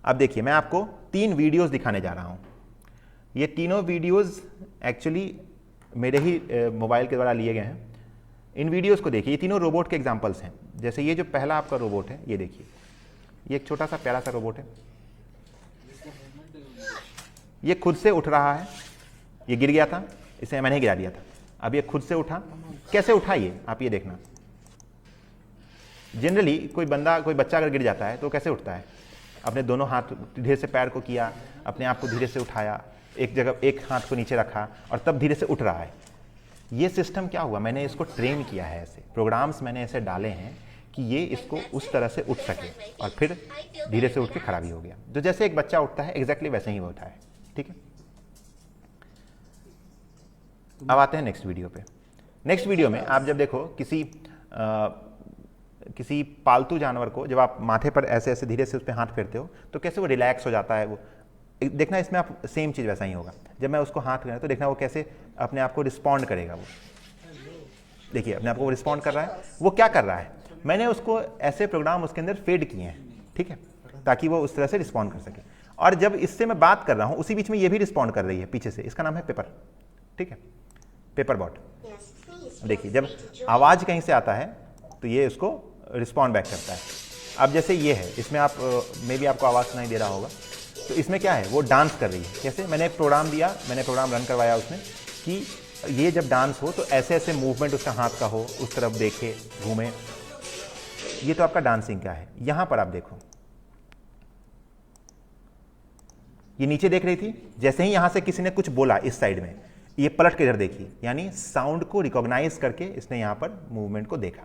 अब देखिए मैं आपको 3 वीडियोस दिखाने जा रहा हूं। ये तीनों वीडियोस एक्चुअली मेरे ही मोबाइल के द्वारा लिए गए हैं। इन वीडियोस को देखिए, ये तीनों रोबोट के एग्जांपल्स हैं। जैसे ये जो पहला आपका रोबोट है, ये देखिए, ये एक छोटा सा प्यारा सा रोबोट है, ये खुद से उठ रहा है। ये गिर गया था, इसे मैंने गिरा दिया था, अब ये खुद से उठा। कैसे उठा ये आप ये देखना। जनरली कोई बच्चा अगर गिर जाता है तो कैसे उठता है, अपने दोनों हाथ धीरे से पैर को किया, अपने आप को धीरे से उठाया, एक जगह एक हाथ को नीचे रखा और तब धीरे से उठ रहा है। ये सिस्टम क्या हुआ, मैंने इसको ट्रेन किया है, ऐसे प्रोग्राम्स मैंने ऐसे डाले हैं कि ये इसको उस तरह से उठ सके, और फिर धीरे से उठ के खड़ा भी हो गया। तो जैसे एक बच्चा उठता है एग्जैक्टली वैसे ही वो उठा है, ठीक है। अब आते हैं नेक्स्ट वीडियो पे। नेक्स्ट वीडियो में आप जब देखो किसी किसी पालतू जानवर को जब आप माथे पर ऐसे ऐसे धीरे से उस पर हाथ फेरते हो तो कैसे वो रिलैक्स हो जाता है, वो देखना इसमें आप सेम चीज़ वैसा ही होगा। जब मैं उसको हाथ फेरा तो देखना वो कैसे अपने आप को रिस्पॉन्ड करेगा। वो देखिए अपने आप को वो रिस्पॉन्ड कर रहा है। वो क्या कर रहा है, मैंने उसको ऐसे प्रोग्राम उसके अंदर फेड किए हैं, ठीक है, ताकि वो उस तरह से रिस्पॉन्ड कर सके। और जब इससे मैं बात कर रहा हूँ उसी बीच में ये भी रिस्पॉन्ड कर रही है पीछे से। इसका नाम है पेपर, ठीक है, पेपर बॉट। देखिए जब आवाज़ कहीं से आता है तो ये उसको रिस्पॉन्ड बैक करता है। अब जैसे ये है, इसमें आप मे भी आपको आवाज़ सुनाई दे रहा होगा, तो इसमें क्या है, वो डांस कर रही है। कैसे, मैंने प्रोग्राम दिया, मैंने प्रोग्राम रन करवाया उसमें कि ये जब डांस हो तो ऐसे ऐसे मूवमेंट उसका हाथ का हो, उस तरफ देखे, घूमे। ये तो आपका डांसिंग का है। यहां पर आप देखो, ये नीचे देख रही थी, जैसे ही यहां से किसी ने कुछ बोला इस साइड में, ये पलट के इधर देखी, यानी साउंड को रिकॉग्नाइज करके इसने यहां पर मूवमेंट को देखा।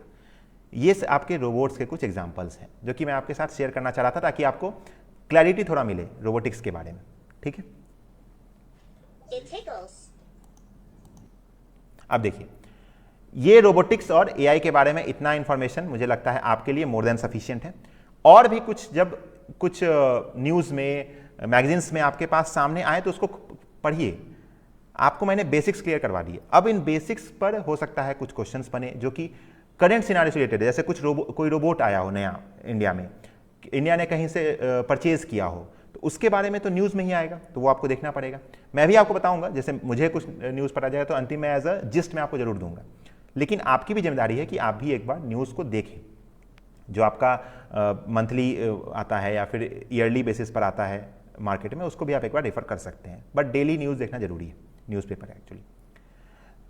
ये आपके रोबोट्स के कुछ एग्जांपल्स हैं जो कि मैं आपके साथ शेयर करना चाह रहा था ताकि आपको क्लैरिटी थोड़ा मिले रोबोटिक्स के बारे में, ठीक है। अब देखिए, ये रोबोटिक्स और एआई के बारे में इतना इंफॉर्मेशन मुझे लगता है आपके लिए मोर देन सफिशिएंट है। और भी कुछ जब कुछ न्यूज़ में, मैगजीन्स में आपके पास सामने आए तो उसको पढ़िए। आपको मैंने बेसिक्स क्लियर करवा दिए। अब इन बेसिक्स पर हो सकता है कुछ क्वेश्चंस बने जो कि करंट सिनारियो से रिलेटेड है। जैसे कुछ कोई रोबोट आया हो नया इंडिया में, इंडिया ने कहीं से परचेज किया हो, तो उसके बारे में तो न्यूज़ में ही आएगा, तो वो आपको देखना पड़ेगा। मैं भी आपको बताऊंगा, जैसे मुझे कुछ न्यूज़ पता जाए तो अंतिम में एज अ जिस्ट मैं आपको जरूर दूंगा। लेकिन आपकी भी जिम्मेदारी है कि आप भी एक बार न्यूज़ को देखें। जो आपका मंथली आता है या फिर ईयरली बेसिस पर आता है मार्केट में, उसको भी आप एक बार रेफर कर सकते हैं। बट डेली न्यूज़ देखना जरूरी है, न्यूज़पेपर एक्चुअली।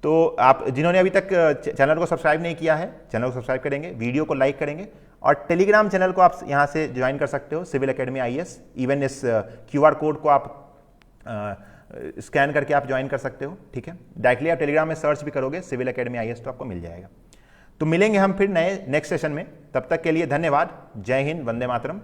तो आप जिन्होंने अभी तक चैनल को सब्सक्राइब नहीं किया है, चैनल को सब्सक्राइब करेंगे, वीडियो को लाइक करेंगे, और टेलीग्राम चैनल को आप यहाँ से ज्वाइन कर सकते हो, सिविल एकेडमी आईएएस। इवन इस क्यूआर कोड को आप स्कैन करके आप ज्वाइन कर सकते हो, ठीक है। डायरेक्टली आप टेलीग्राम में सर्च भी करोगे सिविल एकेडमी आईएएस तो आपको मिल जाएगा। तो मिलेंगे हम फिर नेक्स्ट सेशन में। तब तक के लिए धन्यवाद। जय हिंद, वंदे मातरम।